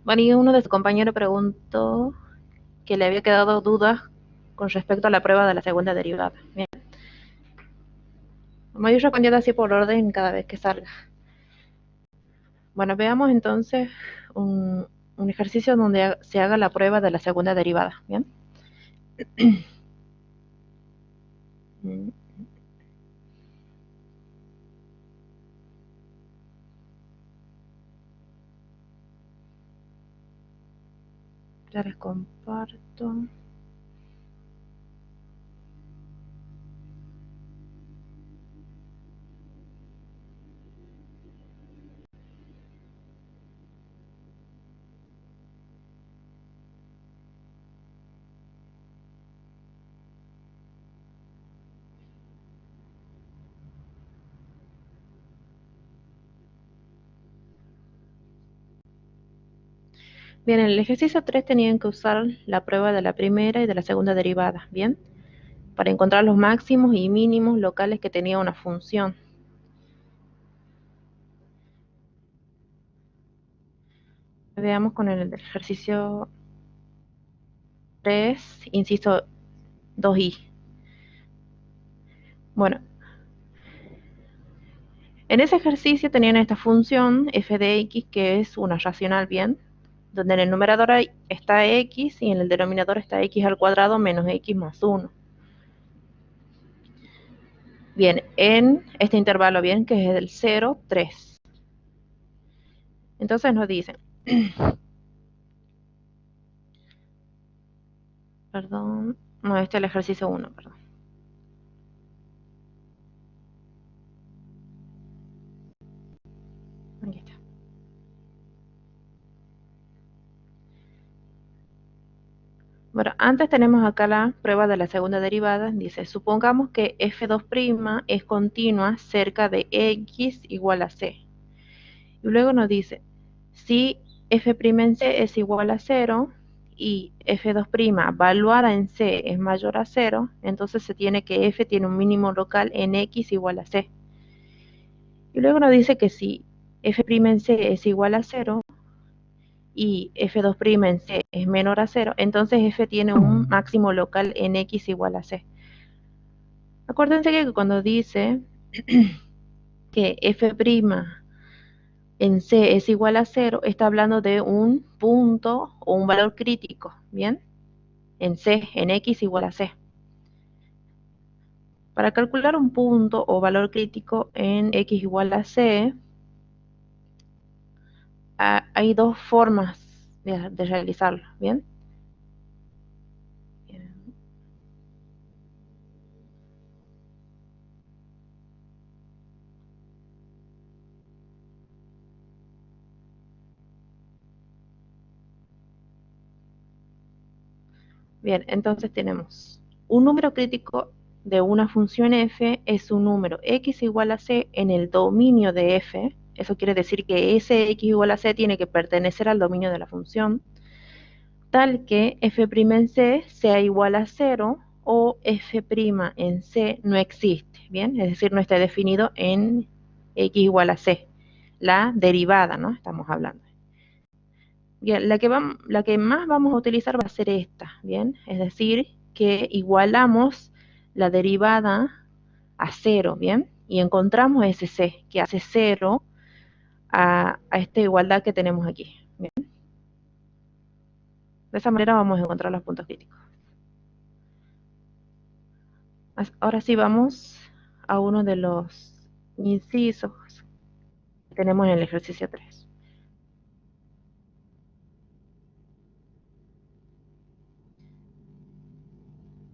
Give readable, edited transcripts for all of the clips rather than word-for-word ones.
Bueno, y uno de sus compañeros preguntó que le había quedado dudas con respecto a la prueba de la segunda derivada. Bien, vamos a ir respondiendo así por orden cada vez que salga. Bueno, veamos entonces un ejercicio donde se haga la prueba de la segunda derivada. Bien. Ya les comparto. Bien, en el ejercicio 3 tenían que usar la prueba de la primera y de la segunda derivada, ¿bien? Para encontrar los máximos y mínimos locales que tenía una función. Veamos con el ejercicio 3, inciso 2i. Bueno, en ese ejercicio tenían esta función f de x, que es una racional, ¿bien? Donde en el numerador está x y en el denominador está x al cuadrado menos x más 1. Bien, en este intervalo, bien, que es el 0, 3. Entonces nos dicen, perdón, no, este es el ejercicio 1, perdón. Aquí está. Bueno, antes tenemos acá la prueba de la segunda derivada. Dice, supongamos que f2' es continua cerca de x igual a c. Y luego nos dice, si f' en c es igual a 0 y f2' valuada en c es mayor a 0, entonces se tiene que f tiene un mínimo local en x igual a c. Y luego nos dice que si f' en c es igual a 0 y f2' en c es menor a 0, entonces f tiene un máximo local en x igual a c. Acuérdense que cuando dice que f' en C es igual a 0, está hablando de un punto o un valor crítico, ¿bien? En C, en X igual a C. Para calcular un punto o valor crítico en X igual a C, hay dos formas de realizarlo, ¿bien? Bien, entonces tenemos un número crítico de una función f es un número x igual a c en el dominio de f. Eso quiere decir que ese x igual a c tiene que pertenecer al dominio de la función, tal que f' en c sea igual a 0 o f' en c no existe, ¿bien? Es decir, no está definido en x igual a c, la derivada, ¿no? Estamos hablando. Bien, la que más vamos a utilizar va a ser esta, ¿bien? Es decir, que igualamos la derivada a 0, ¿bien? Y encontramos ese c, que hace 0 a esta igualdad que tenemos aquí, ¿bien? De esa manera vamos a encontrar los puntos críticos. Ahora sí vamos a uno de los incisos que tenemos en el ejercicio 3.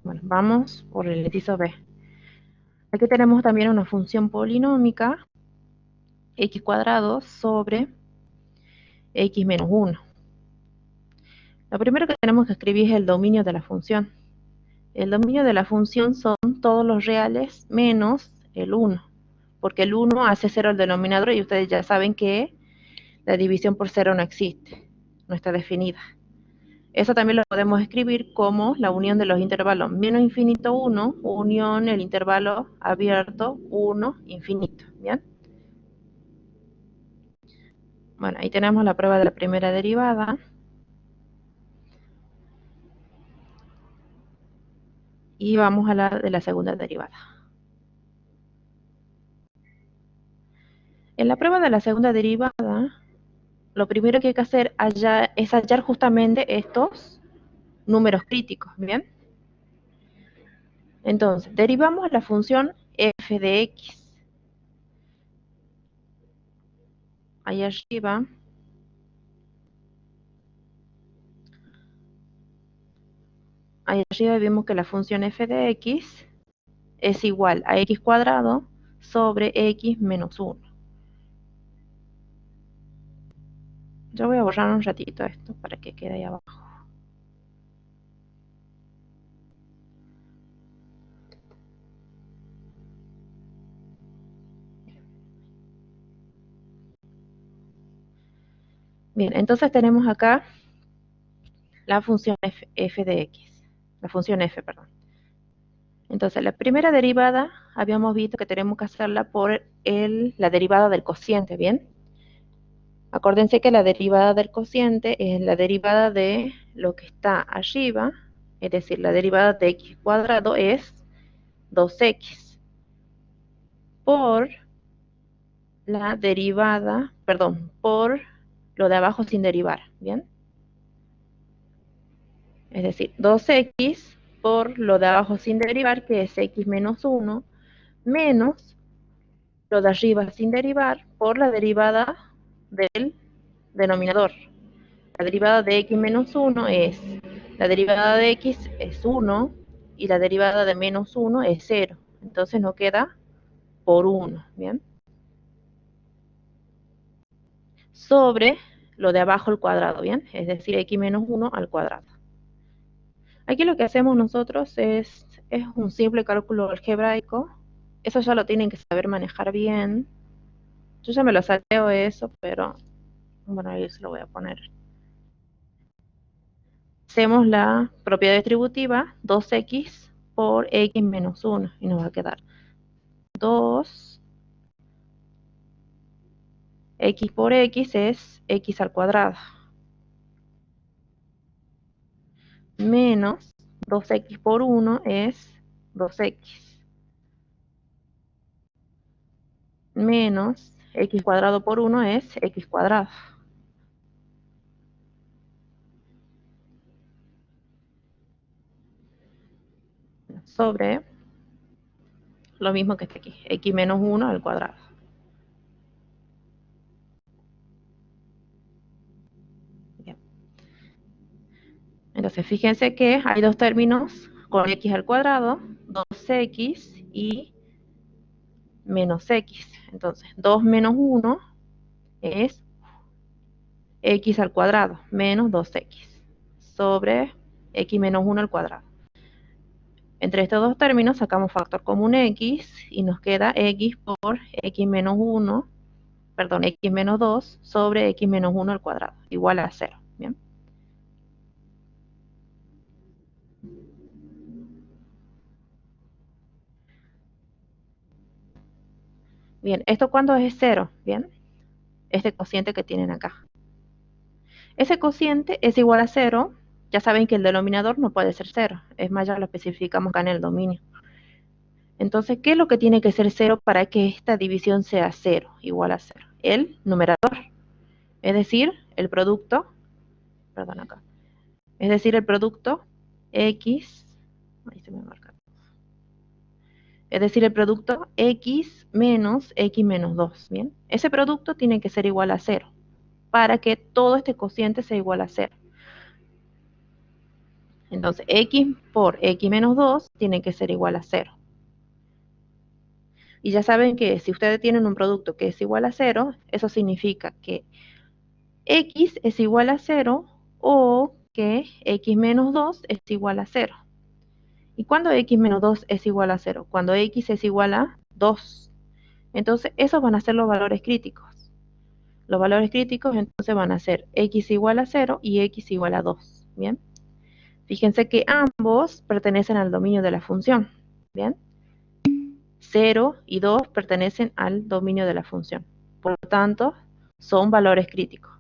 Bueno, vamos por el inciso B. Aquí tenemos también una función polinómica, x cuadrado sobre x menos 1. Lo primero que tenemos que escribir es el dominio de la función. El dominio de la función son todos los reales menos el 1, porque el 1 hace 0 al denominador y ustedes ya saben que la división por 0 no existe, no está definida. Eso también lo podemos escribir como la unión de los intervalos menos infinito 1, unión el intervalo abierto 1, infinito, ¿bien? Bueno, ahí tenemos la prueba de la primera derivada. Y vamos a la de la segunda derivada. En la prueba de la segunda derivada, lo primero que hay que hacer es hallar justamente estos números críticos, ¿bien? Entonces, derivamos la función f de x. Ahí arriba vemos que la función f de x es igual a x cuadrado sobre x menos 1. Yo voy a borrar un ratito esto para que quede ahí abajo. Bien, entonces tenemos acá la función f de x. La función f, perdón. Entonces, la primera derivada habíamos visto que tenemos que hacerla por la derivada del cociente, ¿bien? Acuérdense que la derivada del cociente es la derivada de lo que está arriba, es decir, la derivada de x cuadrado es 2x por la derivada, perdón, por lo de abajo sin derivar, ¿bien? Es decir, 2x por lo de abajo sin derivar, que es x menos 1, menos lo de arriba sin derivar por la derivada del denominador. La derivada de x menos 1 es, la derivada de x es 1 y la derivada de menos 1 es 0. Entonces nos queda por 1, ¿bien? Sobre lo de abajo al cuadrado, ¿bien? Es decir, x menos 1 al cuadrado. Aquí lo que hacemos nosotros es un simple cálculo algebraico. Eso ya lo tienen que saber manejar bien. Yo ya me lo salteo eso, pero bueno, ahí se lo voy a poner. Hacemos la propiedad distributiva 2x por x menos 1 y nos va a quedar 2x por x es x al cuadrado menos 2x por 1 es 2x menos x cuadrado por 1 es x cuadrado sobre lo mismo que está aquí, x menos 1 al cuadrado. Bien. Entonces, fíjense que hay dos términos con x al cuadrado, 2x y menos x. Entonces, 2 menos 1 es x al cuadrado menos 2x sobre x menos 1 al cuadrado. Entre estos dos términos sacamos factor común x y nos queda x por x menos 1, perdón, x menos 2 sobre x menos 1 al cuadrado, igual a 0. Bien. Bien, ¿esto cuándo es 0? Bien, este cociente que tienen acá. Ese cociente es igual a 0. Ya saben que el denominador no puede ser 0. Es más, ya lo especificamos acá en el dominio. Entonces, ¿qué es lo que tiene que ser 0 para que esta división sea 0, igual a 0? El numerador, es decir, el producto, perdón acá, es decir, el producto x, ahí se me marca, es decir, el producto x menos x menos 2, ¿bien? Ese producto tiene que ser igual a 0 para que todo este cociente sea igual a 0. Entonces, x por x menos 2 tiene que ser igual a 0. Y ya saben que si ustedes tienen un producto que es igual a 0, eso significa que x es igual a 0 o que x menos 2 es igual a 0. ¿Y cuándo x menos 2 es igual a 0? Cuando x es igual a 2. Entonces, esos van a ser los valores críticos. Los valores críticos entonces van a ser x igual a 0 y x igual a 2. ¿Bien? Fíjense que ambos pertenecen al dominio de la función. ¿Bien? 0 y 2 pertenecen al dominio de la función. Por lo tanto, son valores críticos.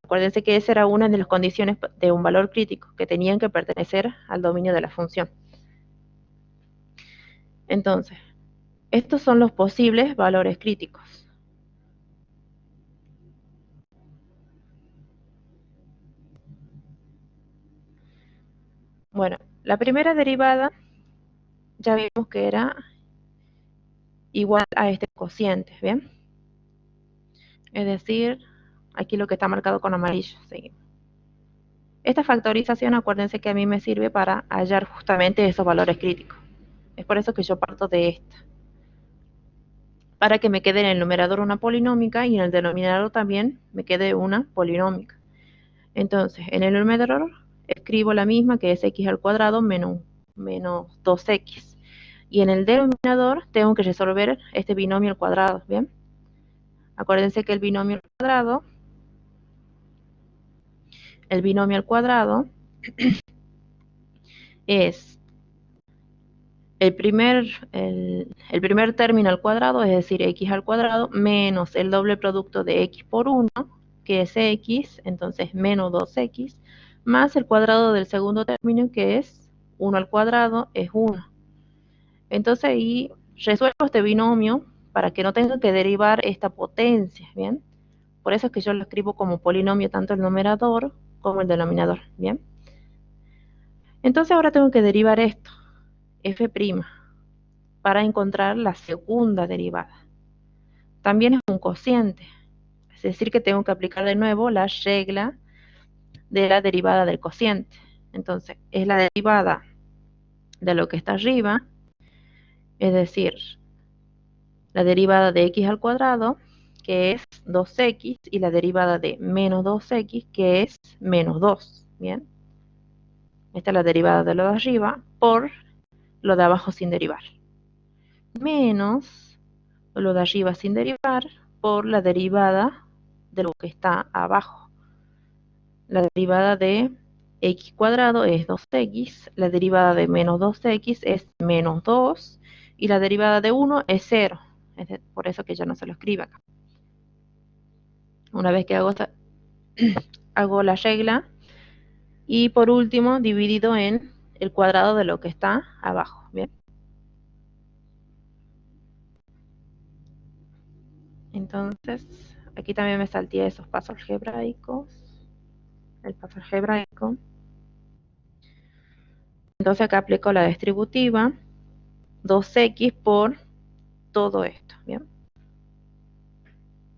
Acuérdense que esa era una de las condiciones de un valor crítico, que tenían que pertenecer al dominio de la función. Entonces, estos son los posibles valores críticos. Bueno, la primera derivada ya vimos que era igual a este cociente, ¿bien? Es decir, aquí lo que está marcado con amarillo. Seguimos. Esta factorización, acuérdense que a mí me sirve para hallar justamente esos valores críticos. Es por eso que yo parto de esta. Para que me quede en el numerador una polinómica y en el denominador también me quede una polinómica. Entonces, en el numerador escribo la misma, que es x al cuadrado menos 2x. Y en el denominador tengo que resolver este binomio al cuadrado, ¿bien? Acuérdense que el binomio al cuadrado es el primer término al cuadrado, es decir, x al cuadrado, menos el doble producto de x por 1, que es x, entonces menos 2x, más el cuadrado del segundo término, que es 1 al cuadrado, es 1. Entonces ahí resuelvo este binomio para que no tenga que derivar esta potencia, ¿bien? Por eso es que yo lo escribo como polinomio tanto el numerador como el denominador, ¿bien? Entonces ahora tengo que derivar esto, f', para encontrar la segunda derivada. También es un cociente, es decir que tengo que aplicar de nuevo la regla de la derivada del cociente. Entonces, es la derivada de lo que está arriba, es decir, la derivada de x al cuadrado, que es 2x, y la derivada de menos 2x, que es menos 2, ¿bien? Esta es la derivada de lo de arriba por lo de abajo sin derivar. Menos lo de arriba sin derivar por la derivada de lo que está abajo. La derivada de x cuadrado es 2x, la derivada de menos 2x es menos 2, y la derivada de 1 es 0. Por eso que yo no se lo escribo acá. Una vez que hago la regla, y por último dividido en el cuadrado de lo que está abajo, ¿bien? Entonces, aquí también me salté esos pasos algebraicos, el paso algebraico. Entonces acá aplico la distributiva, 2x por todo esto, ¿bien?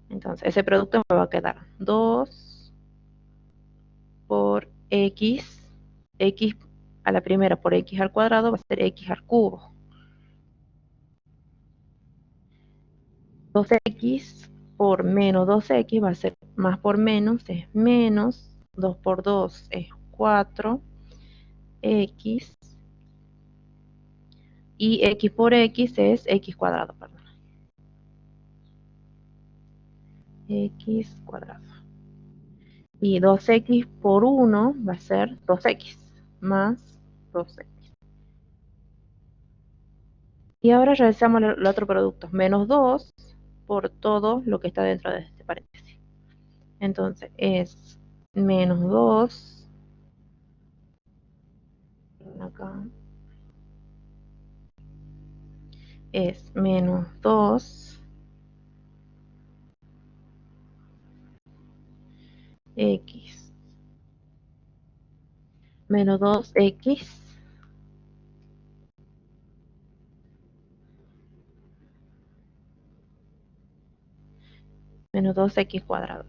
Entonces ese producto me va a quedar 2 por x a la primera por x al cuadrado va a ser x al cubo. 2x por menos 2x va a ser más por menos, es menos, 2 por 2 es 4x, y x por x es x cuadrado, perdón. X cuadrado. Y 2x por 1 va a ser 2x más 2x. Y ahora realizamos el otro producto, menos 2 por todo lo que está dentro de este paréntesis. Entonces es menos 2, acá, es menos 2 x menos 2x menos 2x cuadrado.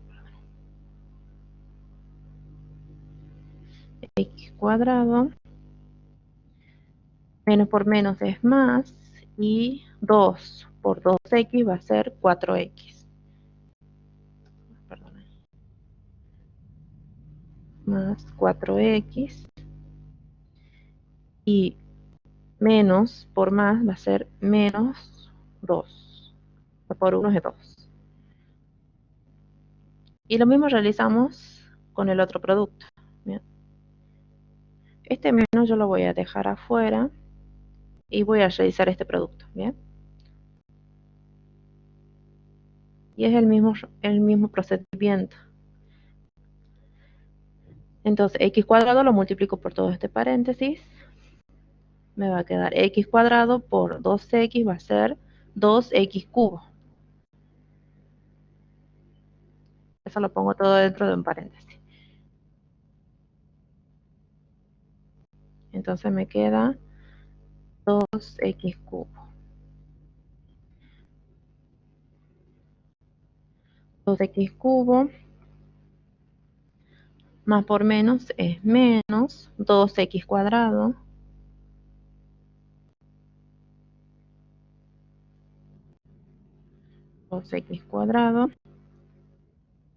X cuadrado, menos por menos es más, y 2 por 2x va a ser 4x. Perdón. Más 4x, y menos por más va a ser menos 2. Por 1 es 2. Y lo mismo realizamos con el otro producto. Bien. Este menos yo lo voy a dejar afuera y voy a realizar este producto. Bien. Y es el mismo procedimiento. Entonces, x cuadrado lo multiplico por todo este paréntesis. Me va a quedar x cuadrado por 2x va a ser 2x cubo. Eso lo pongo todo dentro de un paréntesis. Entonces me queda 2x cubo. 2x cubo más por menos es menos 2x cuadrado. 2x cuadrado.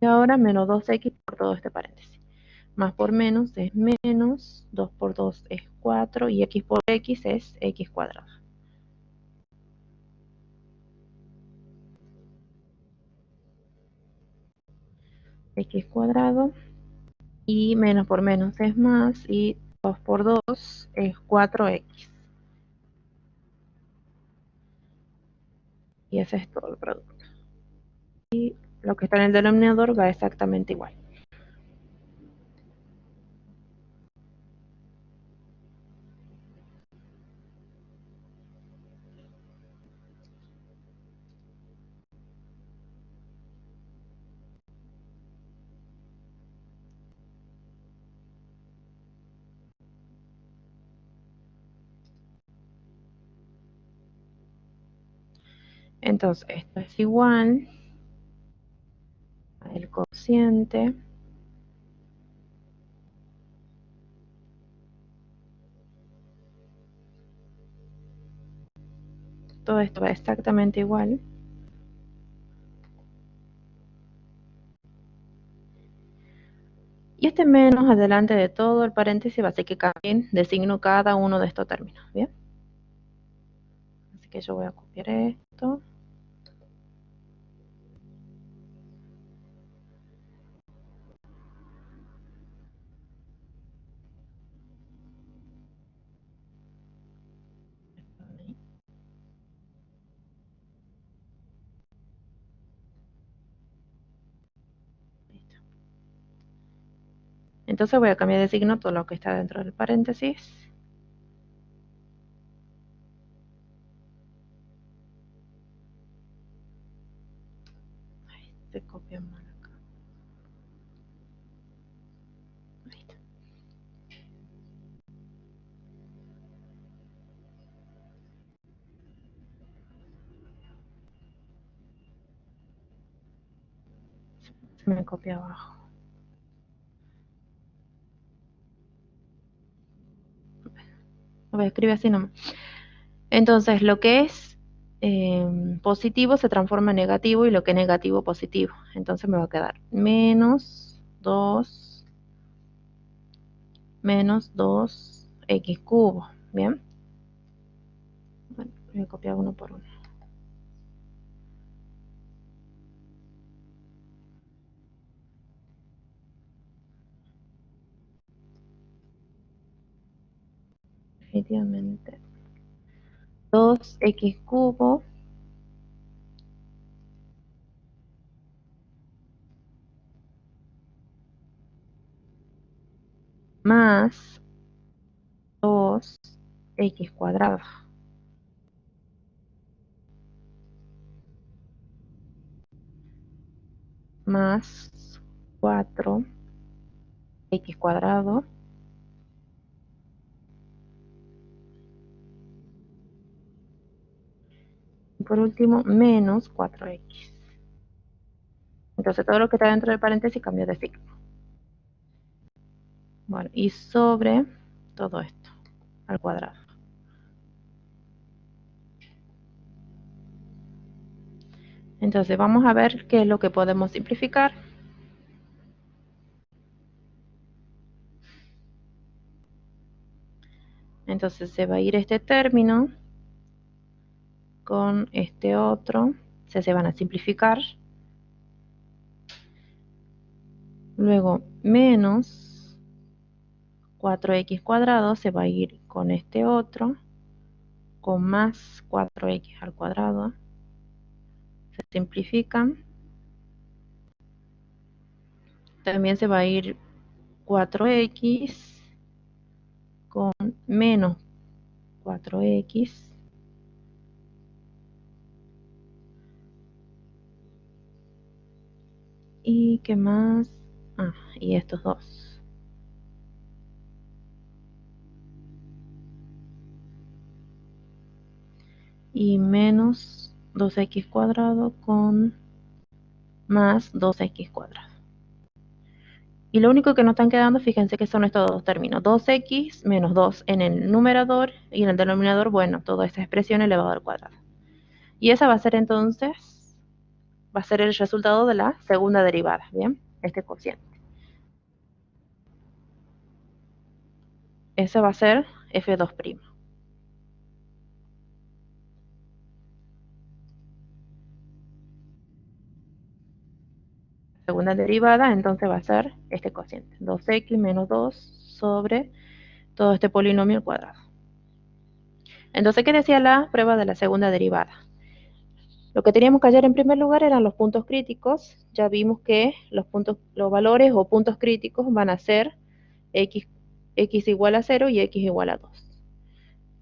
Y ahora menos 2x por todo este paréntesis. Más por menos es menos, 2 por 2 es 4 y x por x es x cuadrado. X cuadrado y menos por menos es más y 2 por 2 es 4x. Y ese es todo el producto. Y lo que está en el denominador va exactamente igual. Entonces, esto es igual al cociente todo esto va exactamente igual. Y este menos adelante de todo el paréntesis va a hacer que cambien de signo cada uno de estos términos, ¿bien? Así que yo voy a copiar esto. Entonces voy a cambiar de signo todo lo que está dentro del paréntesis. Ay, se copia mal acá. Ahí está. Se me copia abajo. Lo voy a escribir así nomás. Entonces, lo que es positivo se transforma en negativo y lo que es negativo positivo. Entonces me va a quedar menos 2x cubo. ¿Bien? Bueno, voy a copiar uno por uno. Definitivamente. 2x cubo más 2x cuadrado más 4x cuadrado y por último menos 4x. Entonces todo lo que está dentro del paréntesis cambia de signo. Bueno, y sobre todo esto al cuadrado. Entonces vamos a ver qué es lo que podemos simplificar. Entonces se va a ir este término con este otro. Se van a simplificar. Luego menos 4x cuadrado se va a ir con este otro. Con más 4x al cuadrado. Se simplifican. También se va a ir 4x con menos 4x y qué más, y estos dos. Y menos 2x cuadrado con más 2x cuadrado. Y lo único que nos están quedando, fíjense que son estos dos términos, 2x menos 2 en el numerador y en el denominador, bueno, toda esta expresión elevado al cuadrado. Y esa va a ser entonces, va a ser el resultado de la segunda derivada, ¿bien? Este cociente. Ese va a ser f2'. Segunda derivada, entonces va a ser este cociente, 2x menos 2 sobre todo este polinomio al cuadrado. Entonces, ¿qué decía la prueba de la segunda derivada? Lo que teníamos que hallar en primer lugar eran los puntos críticos. Ya vimos que los valores o puntos críticos van a ser x igual a 0 y x igual a 2.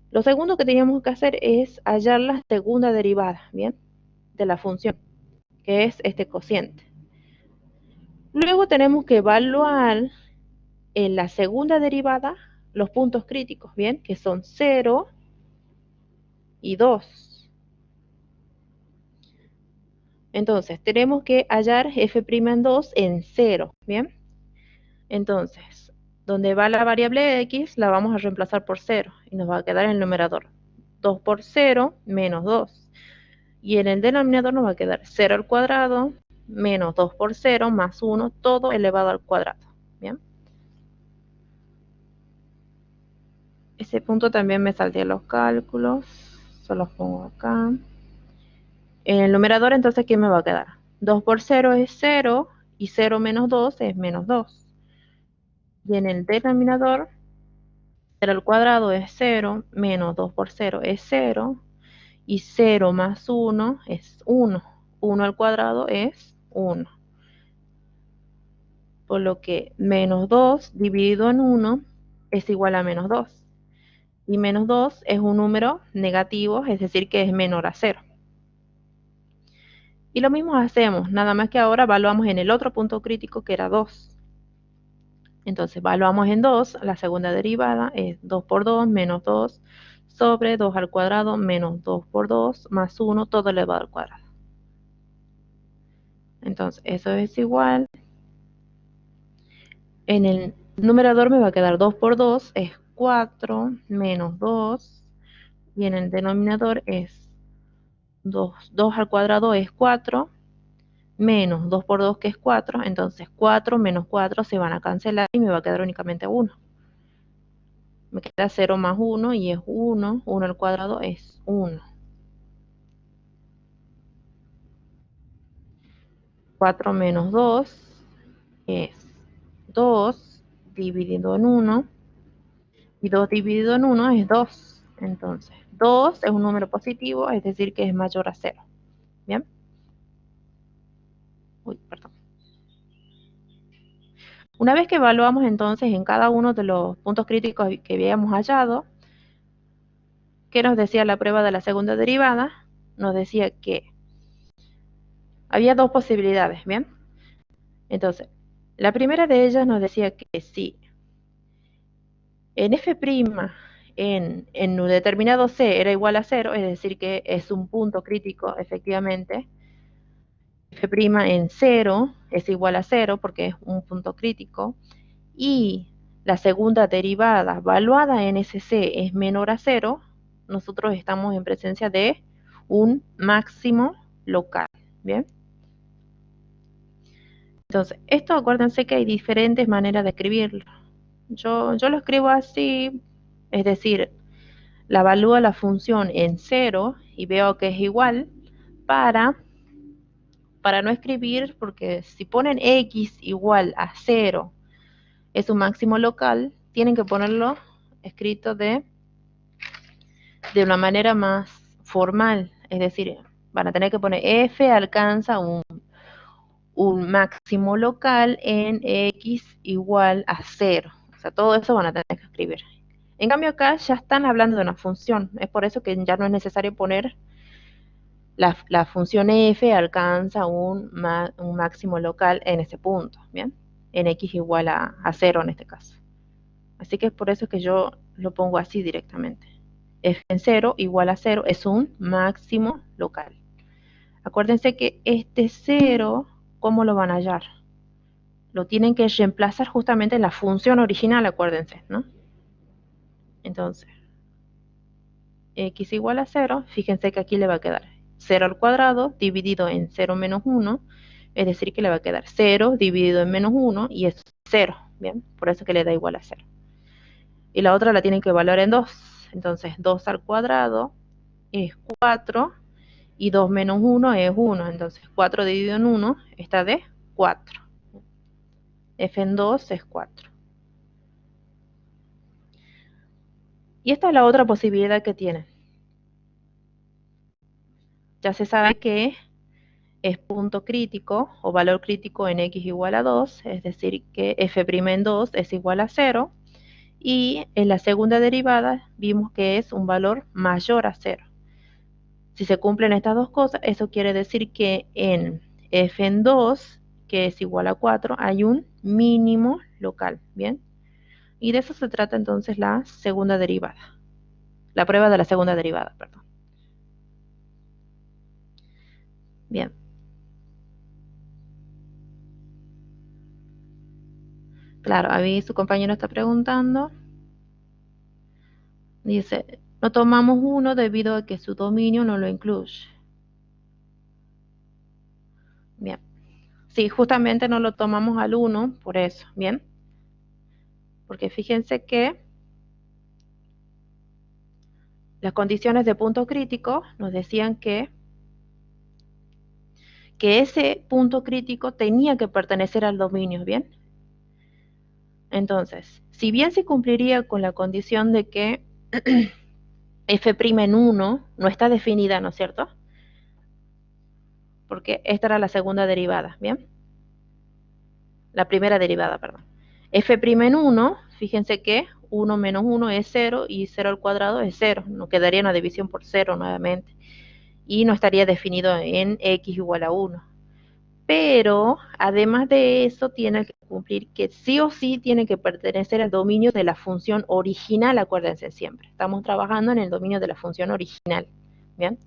Lo segundo que teníamos que hacer es hallar la segunda derivada, ¿bien? De la función, que es este cociente. Luego tenemos que evaluar en la segunda derivada los puntos críticos, ¿bien? Que son 0 y 2. Entonces, tenemos que hallar f' en 2 en 0, ¿bien? Entonces, donde va la variable x, la vamos a reemplazar por 0 y nos va a quedar en el numerador 2 por 0 menos 2. Y en el denominador nos va a quedar 0 al cuadrado menos 2 por 0 más 1, todo elevado al cuadrado. ¿Bien? Ese punto también me salté los cálculos, solo los pongo acá. En el numerador, entonces, ¿qué me va a quedar? 2 por 0 es 0 y 0 menos 2 es menos 2. Y en el denominador, 0 al cuadrado es 0, menos 2 por 0 es 0, y 0 más 1 es 1. 1 al cuadrado es 1. Por lo que menos 2 dividido en 1 es igual a menos 2. Y menos 2 es un número negativo, es decir, que es menor a 0. Y lo mismo hacemos, nada más que ahora evaluamos en el otro punto crítico que era 2. Entonces evaluamos en 2, la segunda derivada es 2 por 2 menos 2 sobre 2 al cuadrado menos 2 por 2 más 1, todo elevado al cuadrado. Entonces eso es igual. En el numerador me va a quedar 2 por 2 es 4 menos 2. Y en el denominador es 2. 2 al cuadrado es 4 menos 2 por 2 que es 4. Entonces 4 menos 4 se van a cancelar y me va a quedar únicamente 1. Me queda 0 más 1 y es 1. 1 al cuadrado es 1. 4 menos 2 es 2 dividido en 1. Y 2 dividido en 1 es 2. Entonces, 2 es un número positivo, es decir, que es mayor a 0. ¿Bien? Uy, perdón. Una vez que evaluamos entonces en cada uno de los puntos críticos que habíamos hallado, ¿qué nos decía la prueba de la segunda derivada? Nos decía que había dos posibilidades, ¿bien? Entonces, la primera de ellas nos decía que si en f' en un determinado c era igual a 0, es decir, que es un punto crítico, efectivamente, f' en 0 es igual a 0 porque es un punto crítico, y la segunda derivada evaluada en ese c es menor a 0, nosotros estamos en presencia de un máximo local. ¿Bien? Entonces, esto acuérdense que hay diferentes maneras de escribirlo. Yo lo escribo así, es decir, la evalúo la función en 0 y veo que es igual para no escribir, porque si ponen x igual a 0 es un máximo local, tienen que ponerlo escrito de una manera más formal, es decir, van a tener que poner f alcanza un máximo local en x igual a 0. O sea, todo eso van a tener que escribir. En cambio acá ya están hablando de una función. Es por eso que ya no es necesario poner la función f alcanza un máximo local en ese punto, ¿bien? En x igual a 0 en este caso. Así que es por eso que yo lo pongo así directamente. F en 0 igual a 0 es un máximo local. Acuérdense que este 0, ¿cómo lo van a hallar? Lo tienen que reemplazar justamente en la función original, acuérdense, ¿no? Entonces, x igual a 0, fíjense que aquí le va a quedar 0 al cuadrado dividido en 0 menos 1, es decir que le va a quedar 0 dividido en menos 1 y es 0, ¿bien? Por eso que le da igual a 0. Y la otra la tienen que evaluar en 2, entonces 2 al cuadrado es 4 y 2 menos 1 es 1, entonces 4 dividido en 1 está de 4. F en 2 es 4. Y esta es la otra posibilidad que tienen. Ya se sabe que es punto crítico o valor crítico en x igual a 2, es decir que f' en 2 es igual a 0, y en la segunda derivada vimos que es un valor mayor a 0. Si se cumplen estas dos cosas, eso quiere decir que en f en 2, que es igual a 4, hay un mínimo local, ¿bien? Y de eso se trata entonces la segunda derivada, la prueba de la segunda derivada, perdón. Bien. Claro, ahí su compañero está preguntando. Dice, no tomamos uno debido a que su dominio no lo incluye. Bien. Sí, justamente no lo tomamos al 1 por eso, ¿bien? Porque fíjense que las condiciones de punto crítico nos decían que ese punto crítico tenía que pertenecer al dominio, ¿bien? Entonces, si bien se cumpliría con la condición de que f' en 1 no está definida, ¿no es cierto? Porque esta era la segunda derivada, ¿bien? La primera derivada, perdón. F' en 1, fíjense que 1 menos 1 es 0 y 0 al cuadrado es 0. Nos quedaría una división por 0 nuevamente. Y no estaría definido en x igual a 1. Pero, además de eso, tiene que cumplir que sí o sí tiene que pertenecer al dominio de la función original, acuérdense siempre. Estamos trabajando en el dominio de la función original. ¿Bien?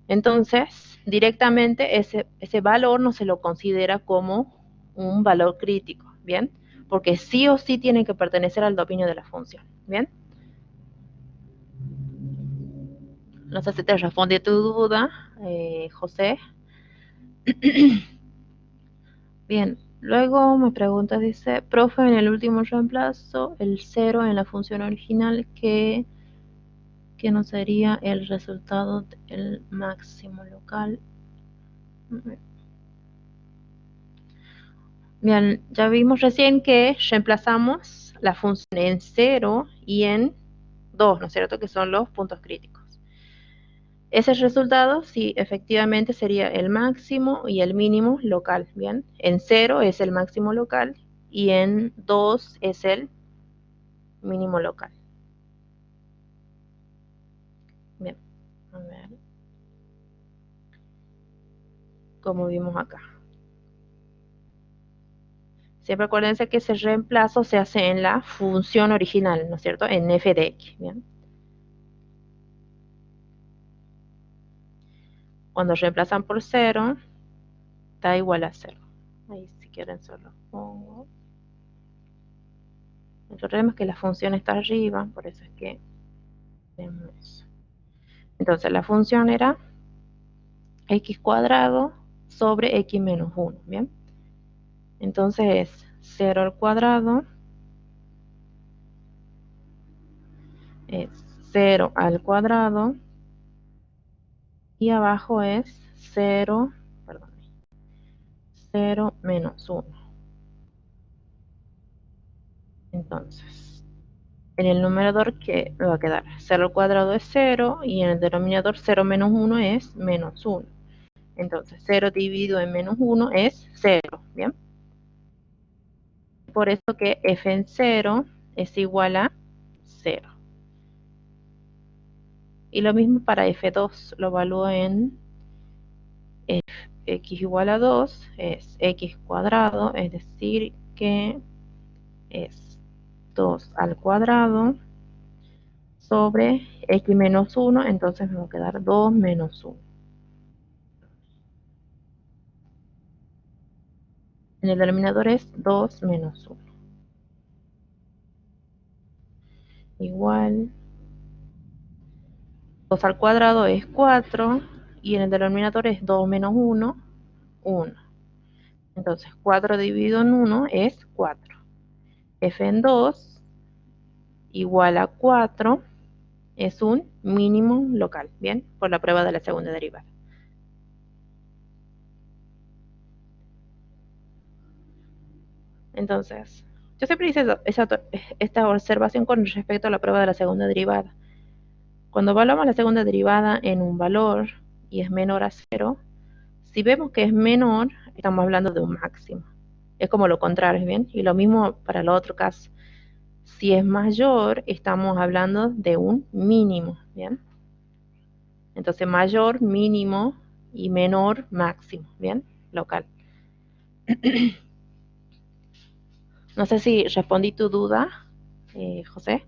Entonces, directamente ese valor no se lo considera como un valor crítico, ¿bien? Porque sí o sí tiene que pertenecer al dominio de la función, ¿bien? No sé si te respondí tu duda, José. Bien, luego me pregunta, dice, profe, en el último reemplazo, el 0 en la función original, que no sería el resultado del máximo local. Bien, ya vimos recién que reemplazamos la función en 0 y en 2, ¿no es cierto? Que son los puntos críticos. Ese resultado, sí, efectivamente sería el máximo y el mínimo local, ¿bien? En 0 es el máximo local y en 2 es el mínimo local. Bien, a ver. Como vimos acá. Siempre acuérdense que ese reemplazo se hace en la función original, ¿no es cierto? En f de x, ¿bien? Cuando reemplazan por 0, da igual a 0. Ahí si quieren solo pongo. El problema es que la función está arriba, por eso es que vemos eso. Entonces la función era x cuadrado sobre x menos 1, ¿bien? Entonces es 0 al cuadrado es 0 al cuadrado y abajo es 0, perdón, 0 menos 1. Entonces, en el numerador que me va a quedar 0 al cuadrado es 0 y en el denominador 0 menos 1 es menos 1. Entonces 0 dividido en menos 1 es 0, ¿bien? Por eso que f en 0 es igual a 0. Y lo mismo para f2, lo evalúo en x igual a 2, es x cuadrado, es decir que es 2 al cuadrado sobre x menos 1, entonces me va a quedar 2 menos 1. En el denominador es 2 menos 1. Igual 2 al cuadrado es 4 y en el denominador es 2 menos 1, 1. Entonces 4 dividido en 1 es 4. F en 2 igual a 4 es un mínimo local, ¿bien? Por la prueba de la segunda derivada. Entonces, yo siempre hice esta observación con respecto a la prueba de la segunda derivada. Cuando evaluamos la segunda derivada en un valor y es menor a 0, si vemos que es menor, estamos hablando de un máximo. Es como lo contrario, ¿bien? Y lo mismo para el otro caso. Si es mayor, estamos hablando de un mínimo, ¿bien? Entonces, mayor, mínimo y menor, máximo, ¿bien? Local. No sé si respondí tu duda, José.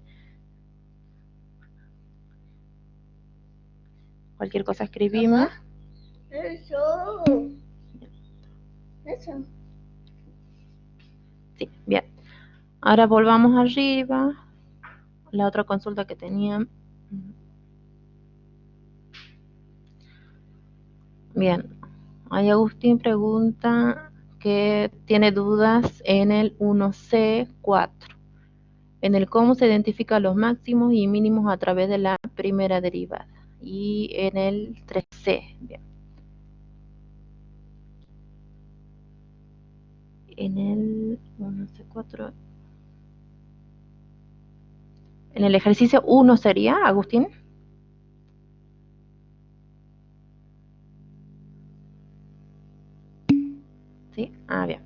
Cualquier cosa escribimos. Eso. Eso. Sí, bien. Ahora volvamos arriba. La otra consulta que tenía. Bien. Ahí Agustín pregunta que tiene dudas en el 1C4. En el cómo se identifican los máximos y mínimos a través de la primera derivada. Y en el 3C. Bien. En el 1C4. En el ejercicio 1 sería, Agustín. ¿Sí? Ah, bien.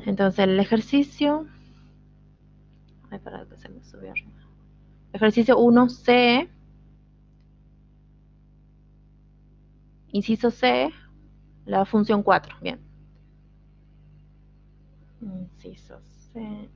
Entonces el ejercicio... Ay, para que se me subió arriba. Ejercicio 1C, inciso C, la función 4. Bien. Inciso C.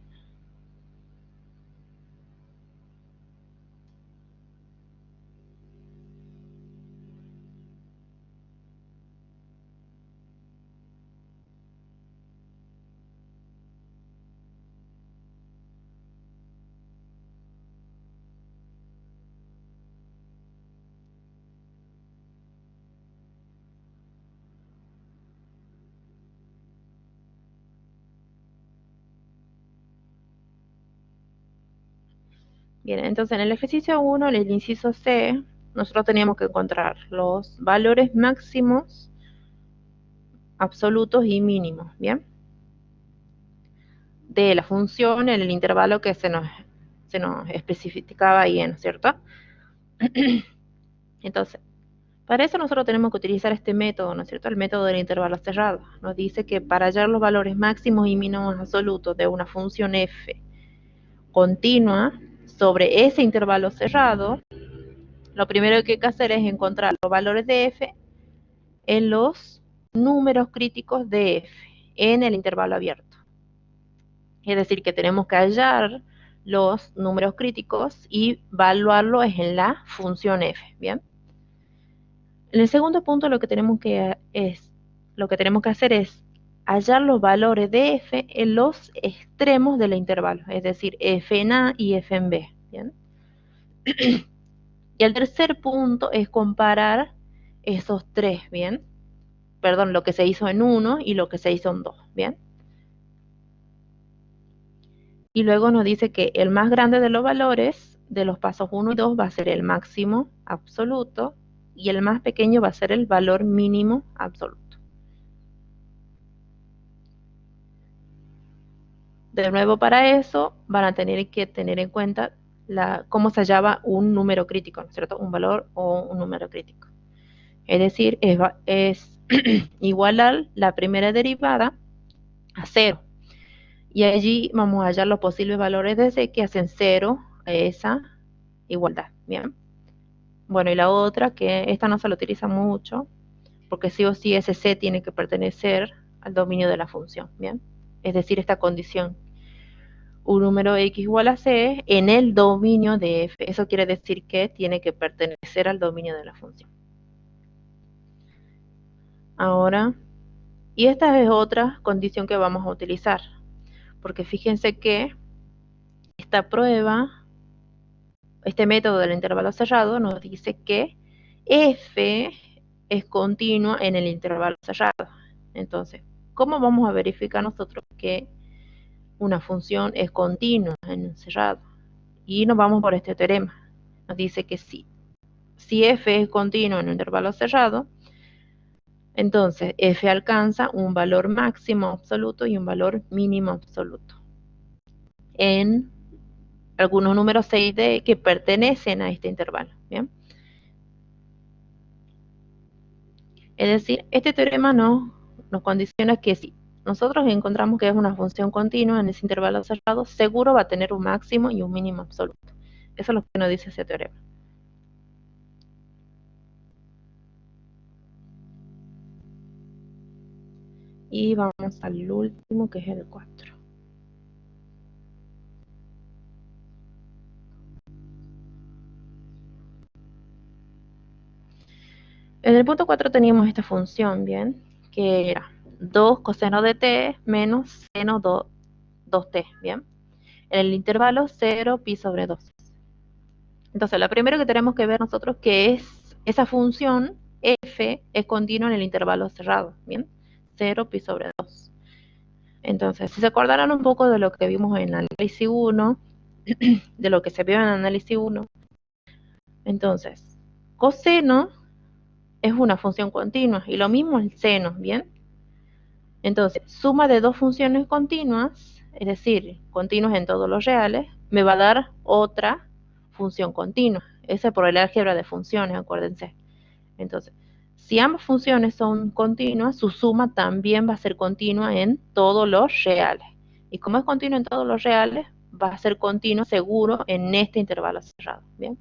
Bien, entonces en el ejercicio 1, en el inciso C, nosotros teníamos que encontrar los valores máximos, absolutos y mínimos, ¿bien? De la función en el intervalo que se nos especificaba ahí, ¿no es cierto? Entonces, para eso nosotros tenemos que utilizar este método, ¿no es cierto? El método del intervalo cerrado. Nos dice que para hallar los valores máximos y mínimos absolutos de una función f continua sobre ese intervalo cerrado, lo primero que hay que hacer es encontrar los valores de f en los números críticos de f en el intervalo abierto. Es decir, que tenemos que hallar los números críticos y evaluarlos en la función f, ¿bien? En el segundo punto lo que tenemos que hacer es hallar los valores de f en los extremos del intervalo, es decir, f en a y f en b, ¿bien? Y el tercer punto es comparar esos tres, ¿bien? Perdón, lo que se hizo en 1 y lo que se hizo en 2, ¿bien? Y luego nos dice que el más grande de los valores de los pasos 1 y 2 va a ser el máximo absoluto y el más pequeño va a ser el valor mínimo absoluto. De nuevo, para eso van a tener que tener en cuenta cómo se hallaba un número crítico, ¿no es cierto? Un valor o un número crítico. Es decir, es igualar la primera derivada a cero. Y allí vamos a hallar los posibles valores de c que hacen cero a esa igualdad. Bien. Bueno, y la otra, que esta no se la utiliza mucho, porque sí o sí ese c tiene que pertenecer al dominio de la función. Bien. Es decir, esta condición, un número x igual a c en el dominio de f. Eso quiere decir que tiene que pertenecer al dominio de la función. Ahora, y esta es otra condición que vamos a utilizar, porque fíjense que esta prueba, este método del intervalo cerrado nos dice que f es continua en el intervalo cerrado. Entonces, ¿cómo vamos a verificar nosotros que una función es continua en un cerrado? Y nos vamos por este teorema. Nos dice que si f es continuo en un intervalo cerrado, entonces f alcanza un valor máximo absoluto y un valor mínimo absoluto en algunos números 6D que pertenecen a este intervalo. ¿Bien? Es decir, este teorema nos condiciona que si nosotros encontramos que es una función continua en ese intervalo cerrado, seguro va a tener un máximo y un mínimo absoluto. Eso es lo que nos dice ese teorema. Y vamos al último, que es el 4. En el punto 4 teníamos esta función, ¿bien? Que era 2 coseno de t menos seno 2t, ¿bien? En el intervalo 0 pi sobre 2. Entonces, lo primero que tenemos que ver nosotros que es esa función f es continua en el intervalo cerrado, ¿bien? 0 pi sobre 2. Entonces, si se acordaran un poco de lo que vimos en el análisis 1, de lo que se vio en el análisis 1, entonces, coseno es una función continua y lo mismo el seno, ¿bien? Entonces, suma de dos funciones continuas, es decir, continuas en todos los reales, me va a dar otra función continua. Ese es por el álgebra de funciones, acuérdense. Entonces, si ambas funciones son continuas, su suma también va a ser continua en todos los reales. Y como es continua en todos los reales, va a ser continuo seguro en este intervalo cerrado. ¿Bien?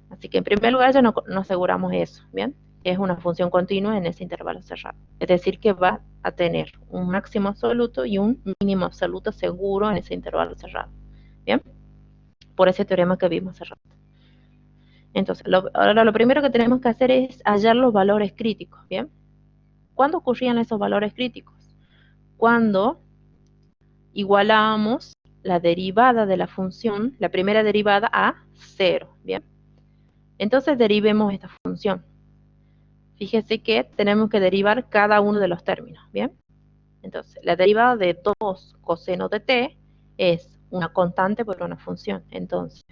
Así que en primer lugar ya no aseguramos eso. ¿Bien? Es una función continua en ese intervalo cerrado. Es decir, que va a tener un máximo absoluto y un mínimo absoluto seguro en ese intervalo cerrado. ¿Bien? Por ese teorema que vimos hace rato. Entonces, ahora lo primero que tenemos que hacer es hallar los valores críticos, ¿bien? ¿Cuándo ocurrían esos valores críticos? Cuando igualábamos la derivada de la función, la primera derivada a 0, ¿bien? Entonces derivemos esta función. Fíjese que tenemos que derivar cada uno de los términos, ¿bien? Entonces, la derivada de 2 coseno de t es una constante por una función. Entonces,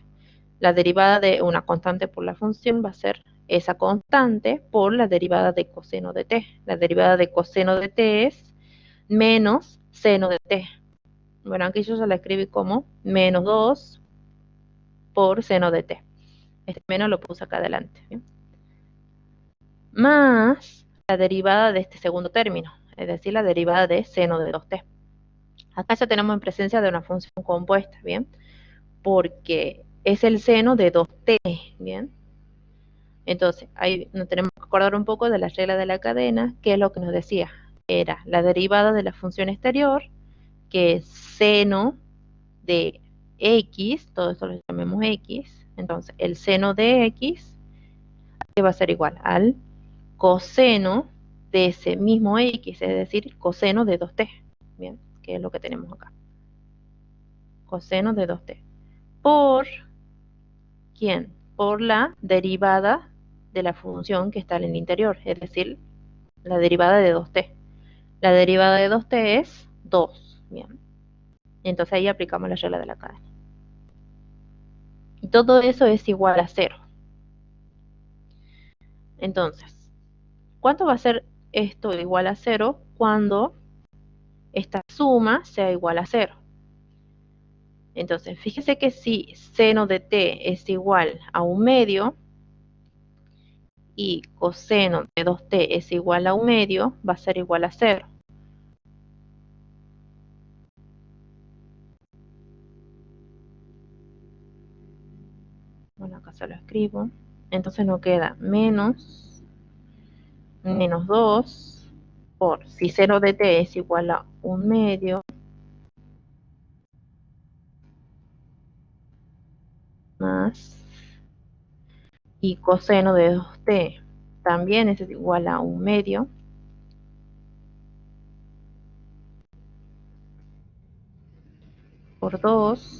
la derivada de una constante por la función va a ser esa constante por la derivada de coseno de t. La derivada de coseno de t es menos seno de t. Bueno, aquí yo ya la escribí como menos 2 por seno de t. Este menos lo puse acá adelante. ¿Bien? Más la derivada de este segundo término, es decir, la derivada de seno de 2t. Acá ya tenemos en presencia de una función compuesta, ¿bien? Porque es el seno de 2t, ¿bien? Entonces, ahí nos tenemos que acordar un poco de la regla de la cadena, que es lo que nos decía. Era la derivada de la función exterior, que es seno de x, todo esto lo llamemos x. Entonces, el seno de x va a ser igual al coseno de ese mismo x, es decir, coseno de 2t. Bien, que es lo que tenemos acá. Coseno de 2t. ¿Por quién? Por la derivada de la función que está en el interior, es decir, la derivada de 2t. La derivada de 2t es 2. Bien. Entonces ahí aplicamos la regla de la cadena. Y todo eso es igual a 0. Entonces, ¿cuánto va a ser esto igual a 0 cuando esta suma sea igual a 0? Entonces, fíjese que si seno de t es igual a 1 medio y coseno de 2t es igual a 1/2, va a ser igual a 0. Bueno, acá se lo escribo. Entonces nos queda menos 2 por, si 0 de t es igual a 1/2, más, y coseno de 2t también es igual a 1/2, por 2.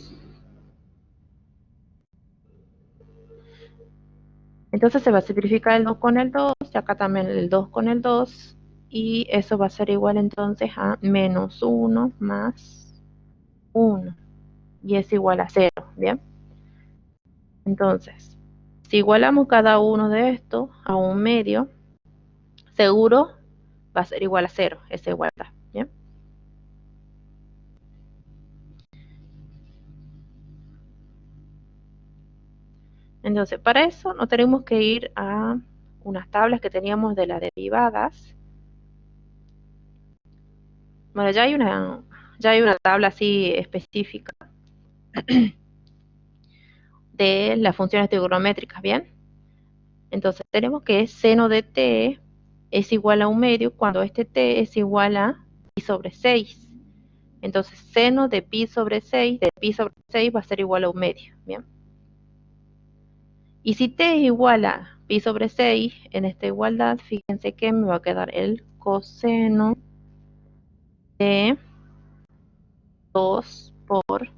Entonces se va a simplificar el 2 con el 2, y acá también el 2 con el 2, y eso va a ser igual entonces a menos 1 más 1, y es igual a 0, ¿bien? Entonces, si igualamos cada uno de estos a 1/2, seguro va a ser igual a 0, esa igualdad, ¿bien? Entonces, para eso no tenemos que ir a unas tablas que teníamos de las derivadas. Bueno, ya hay una tabla así específica de las funciones trigonométricas, ¿bien? Entonces tenemos que seno de t es igual a 1/2 cuando este t es igual a pi sobre 6. Entonces seno de pi sobre 6 va a ser igual a 1/2, ¿bien? Y si t es igual a pi sobre 6, en esta igualdad, fíjense que me va a quedar el coseno de 2 por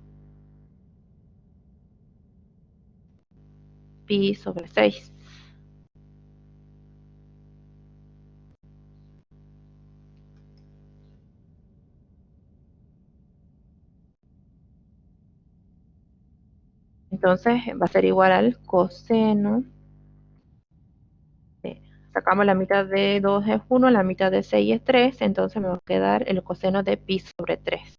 pi sobre 6. Entonces va a ser igual al coseno de, sacamos la mitad de 2 es 1, la mitad de 6 es 3, entonces me va a quedar el coseno de pi sobre 3.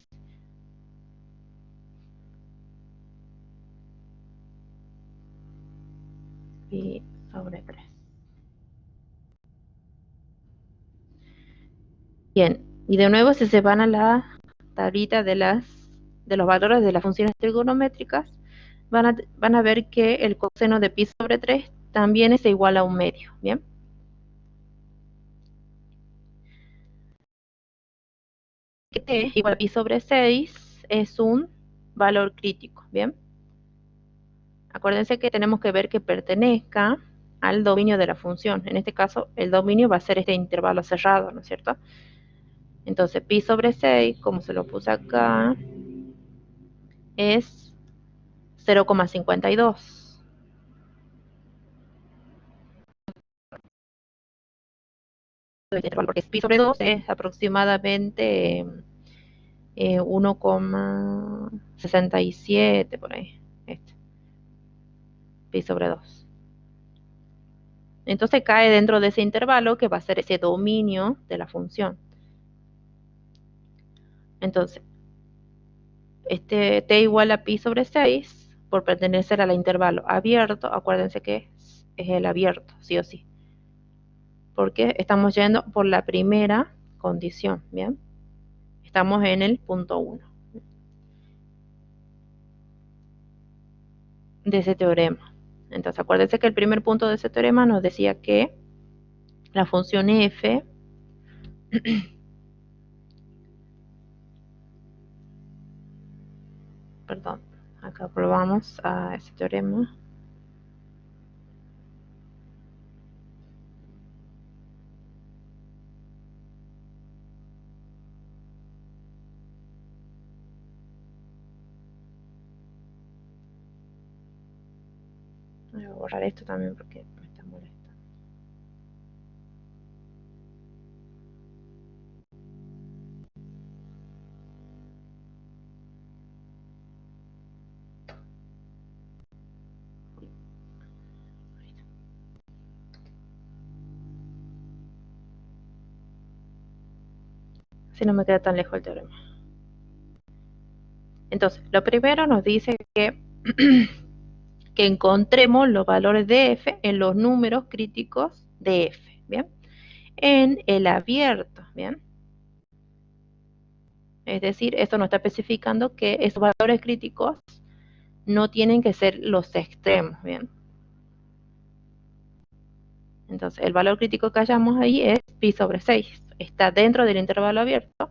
Pi sobre 3. Bien, y de nuevo si se van a la tablita de los valores de las funciones trigonométricas, van a ver que el coseno de pi sobre 3 también es igual a 1/2, ¿bien? Que t igual a pi sobre 6 es un valor crítico, ¿bien? Acuérdense que tenemos que ver que pertenezca al dominio de la función. En este caso, el dominio va a ser este intervalo cerrado, ¿no es cierto? Entonces, pi sobre 6, como se lo puse acá, es 0,52. Porque pi sobre 2 es aproximadamente 1,67 por ahí. Este, pi sobre 2. Entonces cae dentro de ese intervalo que va a ser ese dominio de la función. Entonces, este t igual a pi sobre 6, por pertenecer al intervalo abierto, acuérdense que es el abierto, sí o sí. Porque estamos yendo por la primera condición, ¿bien? Estamos en el punto 1 de ese teorema. Entonces, acuérdense que el primer punto de ese teorema nos decía que la función f perdón, acá probamos a ese teorema. Voy a borrar esto también porque me está molestando. Si no me queda tan lejos el teorema. Entonces, lo primero nos dice que, que encontremos los valores de f en los números críticos de f, ¿bien? En el abierto, ¿bien? Es decir, esto nos está especificando que esos valores críticos no tienen que ser los extremos, ¿bien? Entonces, el valor crítico que hallamos ahí es pi sobre 6. Está dentro del intervalo abierto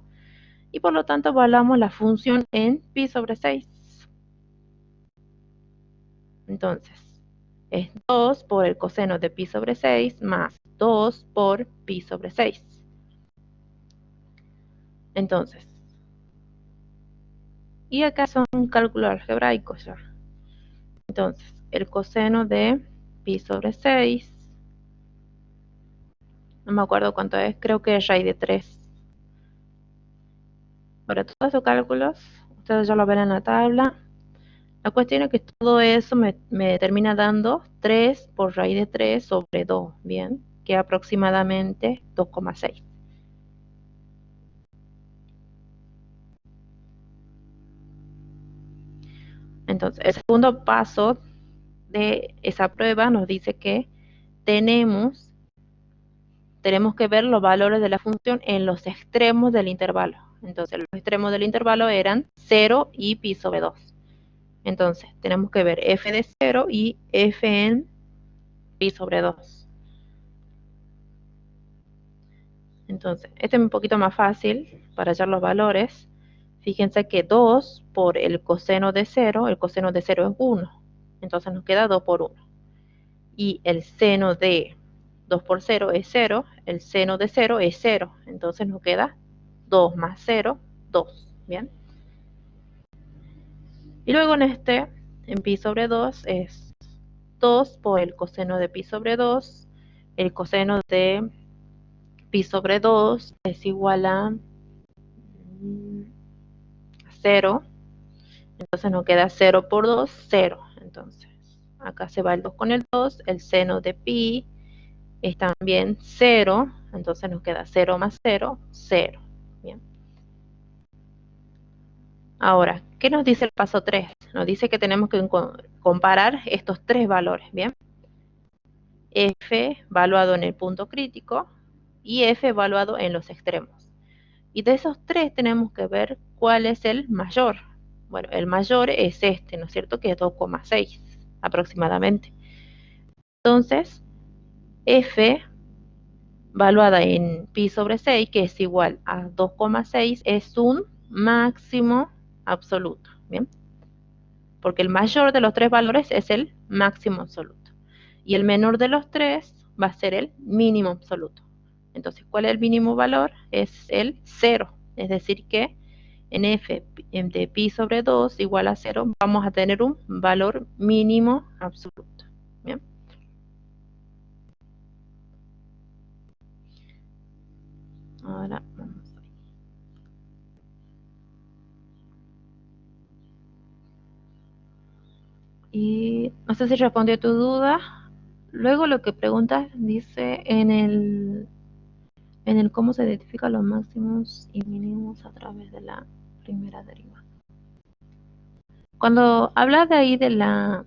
y por lo tanto evaluamos la función en pi sobre 6. Entonces, es 2 por el coseno de pi sobre 6 más 2 por pi sobre 6. Entonces, y acá son cálculos algebraicos ya. Entonces, el coseno de pi sobre 6, no me acuerdo cuánto es, creo que es raíz de 3. Para todos esos cálculos, ustedes ya lo ven en la tabla. La cuestión es que todo eso me termina dando 3 por raíz de 3 sobre 2, ¿bien? Que es aproximadamente 2,6. Entonces, el segundo paso de esa prueba nos dice que tenemos que ver los valores de la función en los extremos del intervalo. Entonces, los extremos del intervalo eran 0 y pi sobre 2. Entonces, tenemos que ver f de 0 y f en pi sobre 2. Entonces, este es un poquito más fácil para hallar los valores. Fíjense que 2 por el coseno de 0, el coseno de 0 es 1. Entonces nos queda 2 por 1. Y el seno de 2 por 0 es 0, el seno de 0 es 0. Entonces nos queda 2 más 0, 2. ¿Bien? Y luego en pi sobre 2 es 2 por el coseno de pi sobre 2. El coseno de pi sobre 2 es igual a 0. Entonces nos queda 0 por 2, 0. Entonces, acá se va el 2 con el 2. El seno de pi es también 0. Entonces nos queda 0 más 0, 0. Bien. Ahora, ¿qué nos dice el paso 3? Nos dice que tenemos que comparar estos tres valores, ¿bien? F evaluado en el punto crítico y F evaluado en los extremos. Y de esos tres tenemos que ver cuál es el mayor. Bueno, el mayor es este, ¿no es cierto? Que es 2,6 aproximadamente. Entonces, F evaluada en pi sobre 6, que es igual a 2,6, es un máximo absoluto, ¿bien? Porque el mayor de los tres valores es el máximo absoluto. Y el menor de los tres va a ser el mínimo absoluto. Entonces, ¿cuál es el mínimo valor? Es el 0. Es decir que en f de pi sobre 2 igual a 0, vamos a tener un valor mínimo absoluto. ¿Bien? Ahora vamos a ver. Y no sé si respondió tu duda. Luego lo que preguntas dice en el cómo se identifican los máximos y mínimos a través de la primera deriva. Cuando hablas de ahí de la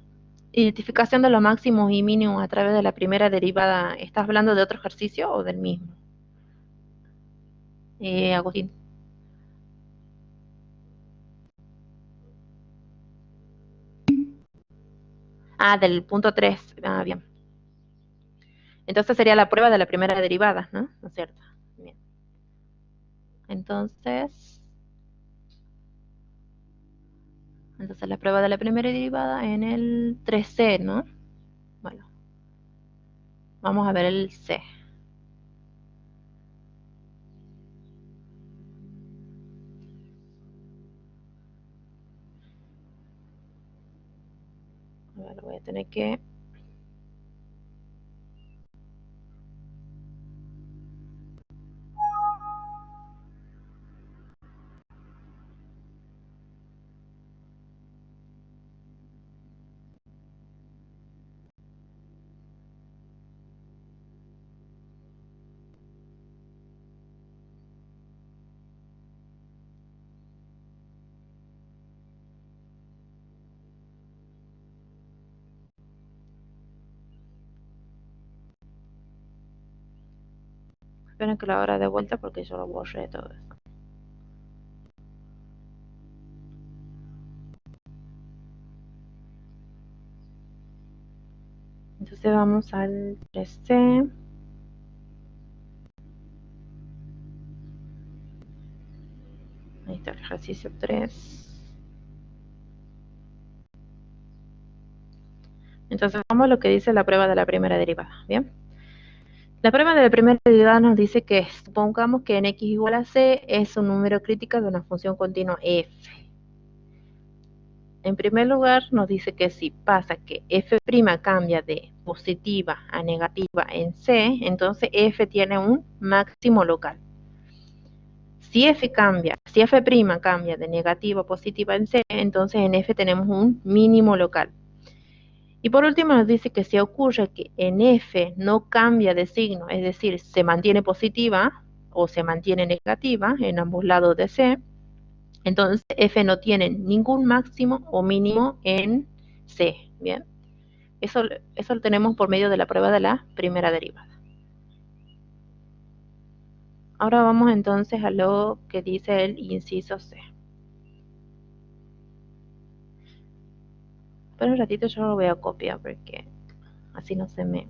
identificación de los máximos y mínimos a través de la primera derivada, ¿estás hablando de otro ejercicio o del mismo? Agustín. Ah, del punto 3. Ah, bien. Entonces sería la prueba de la primera derivada, ¿no? ¿No es cierto? Bien. Entonces la prueba de la primera derivada en el 3C, ¿no? Bueno, vamos a ver el C. A ver, voy a tener que... Esperen que lo abra de vuelta porque yo lo borré todo eso. Entonces vamos al 3C. Ahí está el ejercicio 3. Entonces vamos a lo que dice la prueba de la primera derivada. Bien. La prueba de la primera derivada nos dice que supongamos que en x igual a c es un número crítico de una función continua f. En primer lugar nos dice que si pasa que f' cambia de positiva a negativa en c, entonces f tiene un máximo local. Si f' cambia de negativa a positiva en c, entonces en f tenemos un mínimo local. Y por último nos dice que si ocurre que en f no cambia de signo, es decir, se mantiene positiva o se mantiene negativa en ambos lados de c, entonces f no tiene ningún máximo o mínimo en c. Bien, eso lo tenemos por medio de la prueba de la primera derivada. Ahora vamos entonces a lo que dice el inciso c. Pero un ratito yo lo voy a copiar porque así no se me...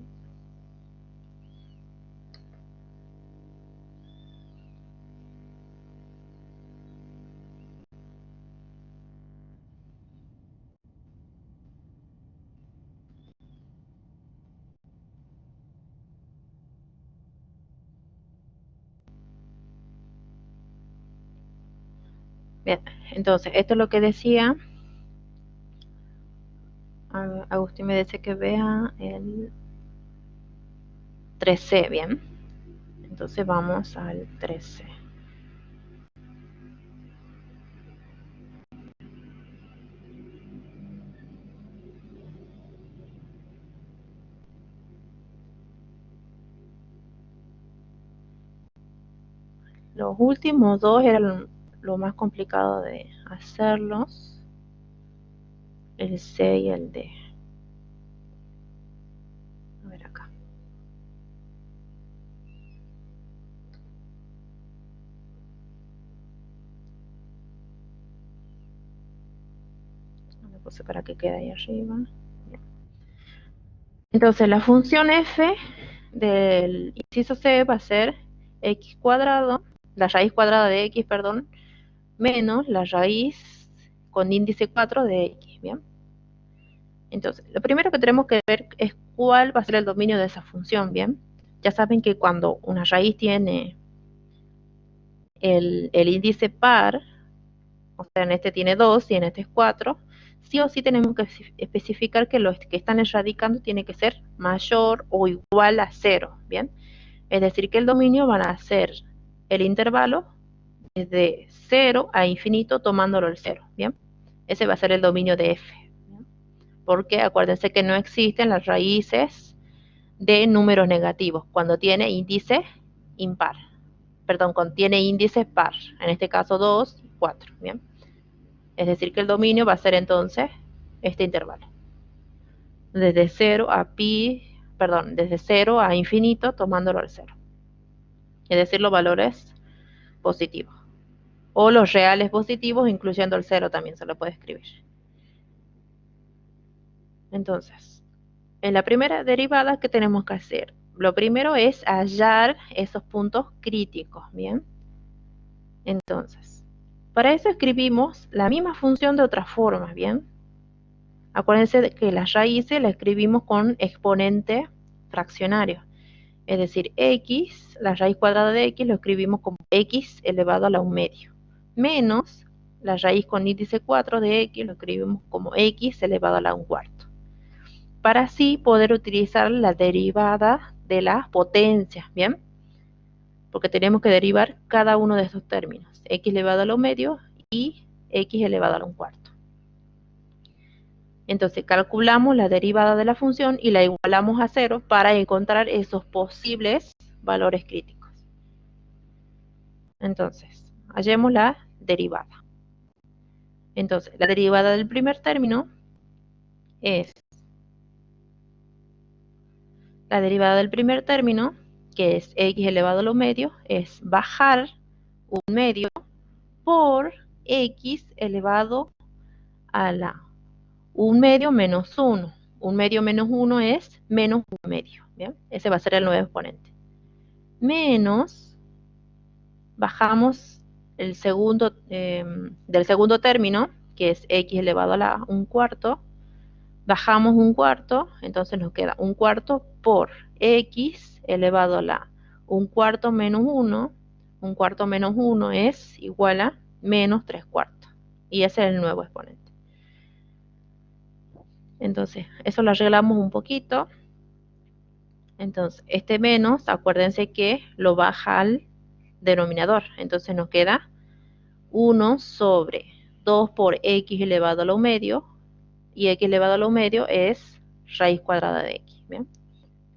Bien, entonces esto es lo que decía. Agustín me dice que vea el 3C, bien. Entonces vamos al 3C. Los últimos dos eran lo más complicado de hacerlos. El C y el D. A ver acá. Lo puse para que quede ahí arriba. Bien. Entonces la función f del inciso C va a ser x cuadrado, la raíz cuadrada de x, perdón, menos la raíz con índice 4 de x, ¿bien? Entonces, lo primero que tenemos que ver es cuál va a ser el dominio de esa función, ¿bien? Ya saben que cuando una raíz tiene el índice par, o sea, en este tiene 2 y en este es 4, sí o sí tenemos que especificar que los que están erradicando tiene que ser mayor o igual a 0, ¿bien? Es decir, que el dominio van a ser el intervalo desde 0 a infinito tomándolo el 0, ¿bien? Ese va a ser el dominio de f, ¿bien? Porque acuérdense que no existen las raíces de números negativos cuando tiene índice impar, perdón, cuando tiene índices par, en este caso 2 y 4, ¿bien? Es decir, que el dominio va a ser entonces este intervalo. Desde 0 a pi, perdón, desde 0 a infinito tomándolo al 0. Es decir, los valores positivos. O los reales positivos, incluyendo el 0 también se lo puede escribir. Entonces, en la primera derivada, ¿qué tenemos que hacer? Lo primero es hallar esos puntos críticos, ¿bien? Entonces, para eso escribimos la misma función de otra forma, ¿bien? Acuérdense de que las raíces las escribimos con exponente fraccionario. Es decir, x, la raíz cuadrada de x, lo escribimos como x elevado a la 1 medio. Menos la raíz con índice 4 de x, lo escribimos como x elevado a la 1 cuarto. Para así poder utilizar la derivada de las potencias, ¿bien? Porque tenemos que derivar cada uno de estos términos, x elevado a lo medio y x elevado a la 1 cuarto. Entonces calculamos la derivada de la función y la igualamos a 0 para encontrar esos posibles valores críticos. Entonces, hallemos la derivada. Entonces, la derivada del primer término es la derivada del primer término, que es x elevado a lo medio, es bajar 1/2 por x elevado a la 1/2 menos 1. 1/2 menos 1 es menos 1/2. ¿Bien? Ese va a ser el nuevo exponente. Menos, bajamos el segundo, del segundo término, que es x elevado a la 1/4, bajamos 1/4, entonces nos queda 1/4 por x elevado a la 1/4 menos 1. 1/4 menos 1 es igual a menos 3/4. Y ese es el nuevo exponente. Entonces, eso lo arreglamos un poquito. Entonces, este menos, acuérdense que lo baja al denominador. Entonces nos queda 1 sobre 2 por x elevado a lo medio. Y x elevado a lo medio es raíz cuadrada de x. ¿Bien?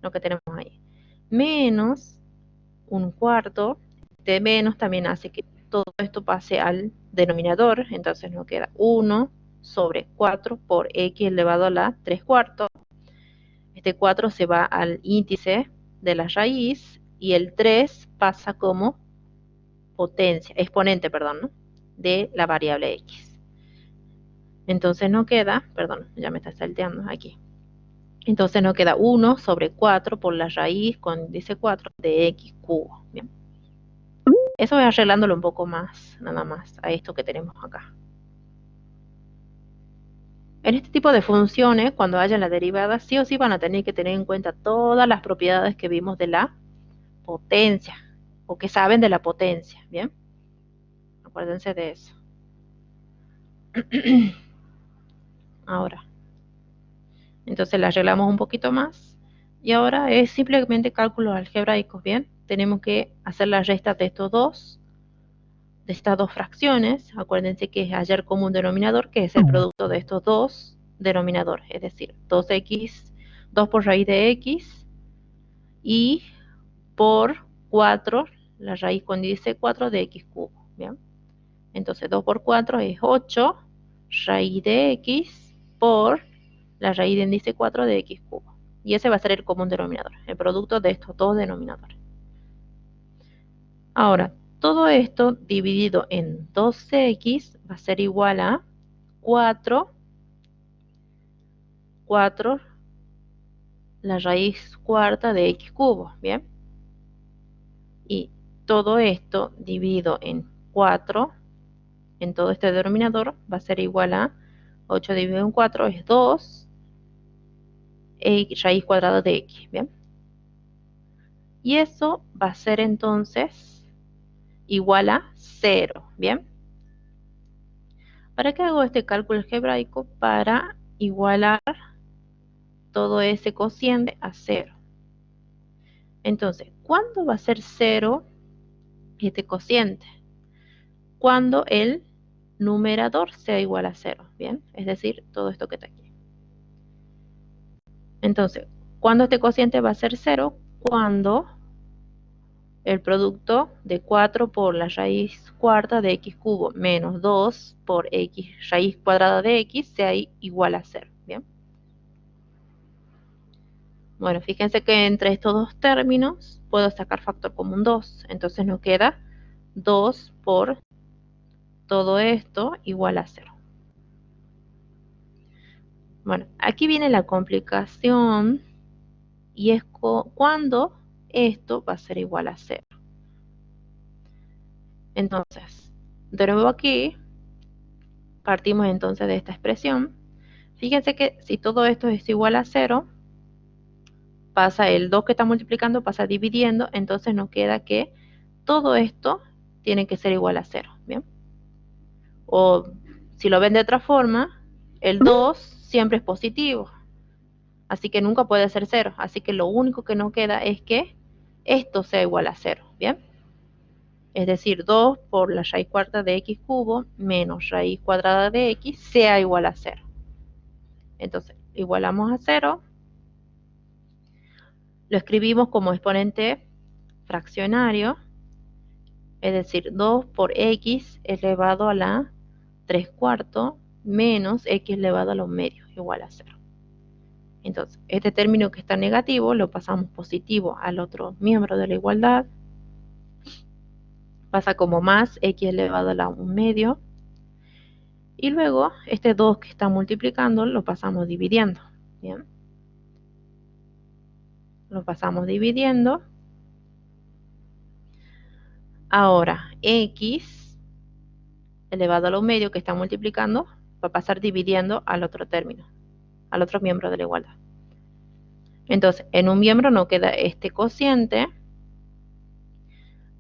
Lo que tenemos ahí. Menos 1/4. Este menos también hace que todo esto pase al denominador. Entonces nos queda 1 sobre 4 por x elevado a la 3/4. Este 4 se va al índice de la raíz y el 3 pasa como exponente, perdón, ¿no? De la variable x. Entonces nos queda, perdón, ya me está salteando aquí. Entonces nos queda 1 sobre 4 por la raíz con índice 4 de x cubo. Bien. Eso voy arreglándolo un poco más, nada más, a esto que tenemos acá. En este tipo de funciones, cuando haya la derivada, sí o sí van a tener que tener en cuenta todas las propiedades que vimos de la potencia, o que saben de la potencia, ¿bien? Acuérdense de eso. Ahora, entonces la arreglamos un poquito más, y ahora es simplemente cálculos algebraicos, ¿bien? Tenemos que hacer la resta de estas dos fracciones. Acuérdense que es hallar común denominador, que es el producto de estos dos denominadores, es decir, 2x, 2 por raíz de x, y por 4, la raíz con índice 4 de x cubo, ¿bien? Entonces 2 por 4 es 8, raíz de x por la raíz de índice 4 de x cubo. Y ese va a ser el común denominador, el producto de estos dos denominadores. Ahora, todo esto dividido en 2x va a ser igual a 4 la raíz cuarta de x cubo, ¿bien? Y todo esto dividido en 4 en todo este denominador va a ser igual a 8 dividido en 4 es 2 raíz cuadrada de x, ¿bien? Y eso va a ser entonces igual a 0, ¿bien? ¿Para qué hago este cálculo algebraico? Para igualar todo ese cociente a 0. Entonces, ¿cuándo va a ser 0 este cociente? Cuando el numerador sea igual a 0, ¿bien? Es decir, todo esto que está aquí. Entonces, ¿cuándo este cociente va a ser 0? Cuando el producto de 4 por la raíz cuarta de x cubo menos 2 por x raíz cuadrada de x sea igual a 0, ¿bien? Bueno, fíjense que entre estos dos términos puedo sacar factor común 2, entonces nos queda 2 por todo esto igual a 0. Bueno, aquí viene la complicación y es cuando esto va a ser igual a 0. Entonces, de nuevo aquí, partimos entonces de esta expresión. Fíjense que si todo esto es igual a 0, pasa el 2 que está multiplicando, pasa dividiendo, entonces nos queda que todo esto tiene que ser igual a 0, ¿bien? O si lo ven de otra forma, el 2 siempre es positivo, así que nunca puede ser 0, así que lo único que nos queda es que esto sea igual a 0, ¿bien? Es decir, 2 por la raíz cuarta de x cubo menos raíz cuadrada de x sea igual a 0. Entonces, igualamos a 0, lo escribimos como exponente fraccionario, es decir, 2 por x elevado a la 3/4 menos x elevado a los medios igual a 0. Entonces, este término que está negativo lo pasamos positivo al otro miembro de la igualdad. Pasa como más x elevado a la 1 medio. Y luego, este 2 que está multiplicando lo pasamos dividiendo. ¿Bien? Lo pasamos dividiendo. Ahora, x elevado a la 1 medio que está multiplicando va a pasar dividiendo al otro término, al otro miembro de la igualdad. Entonces, en un miembro no queda este cociente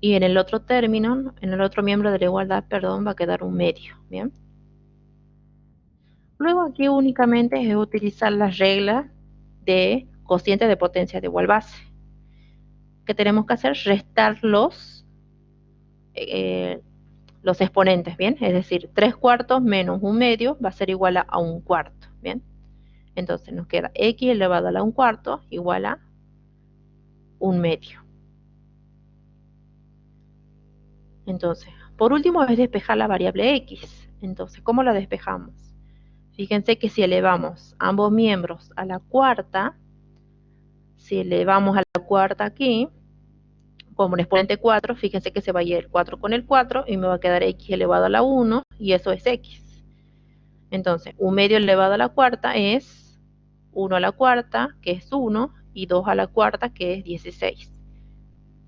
y en el otro término, en el otro miembro de la igualdad, perdón, va a quedar un medio. ¿Bien? Luego aquí únicamente es utilizar las reglas de cociente de potencia de igual base. ¿Qué tenemos que hacer? Restar los exponentes, ¿bien? Es decir, 3 cuartos menos 1 medio va a ser igual a 1 cuarto, ¿bien? Entonces nos queda x elevado a la 1 cuarto igual a 1 medio. Entonces, por último es despejar la variable x. Entonces, ¿cómo la despejamos? Fíjense que si elevamos ambos miembros a la cuarta, si elevamos a la cuarta aquí, como un exponente 4, fíjense que se va a ir el 4 con el 4 y me va a quedar x elevado a la 1 y eso es x. Entonces, 1 medio elevado a la cuarta es 1 a la cuarta, que es 1, y 2 a la cuarta, que es 16.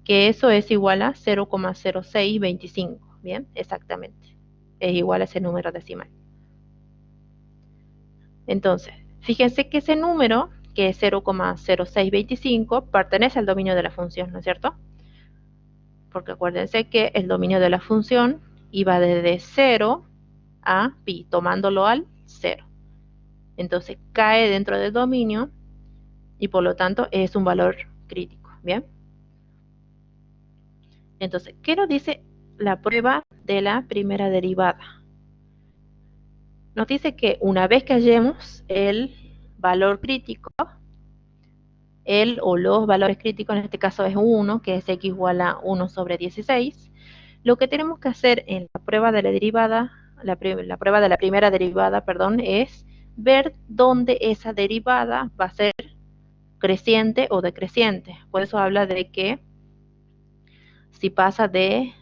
Que eso es igual a 0,0625. Bien, exactamente. Es igual a ese número decimal. Entonces, fíjense que ese número, que es 0,0625, pertenece al dominio de la función, ¿no es cierto? Porque acuérdense que el dominio de la función iba desde 0 a pi, tomándolo al 0. Entonces cae dentro del dominio y por lo tanto es un valor crítico. ¿Bien? Entonces, ¿qué nos dice la prueba de la primera derivada? Nos dice que una vez que hallemos el valor crítico, el o los valores críticos, en este caso es 1, que es x igual a 1 sobre 16, lo que tenemos que hacer en la prueba de la derivada, la prueba de la primera derivada, perdón, es ver dónde esa derivada va a ser creciente o decreciente. Por eso habla de que si pasa de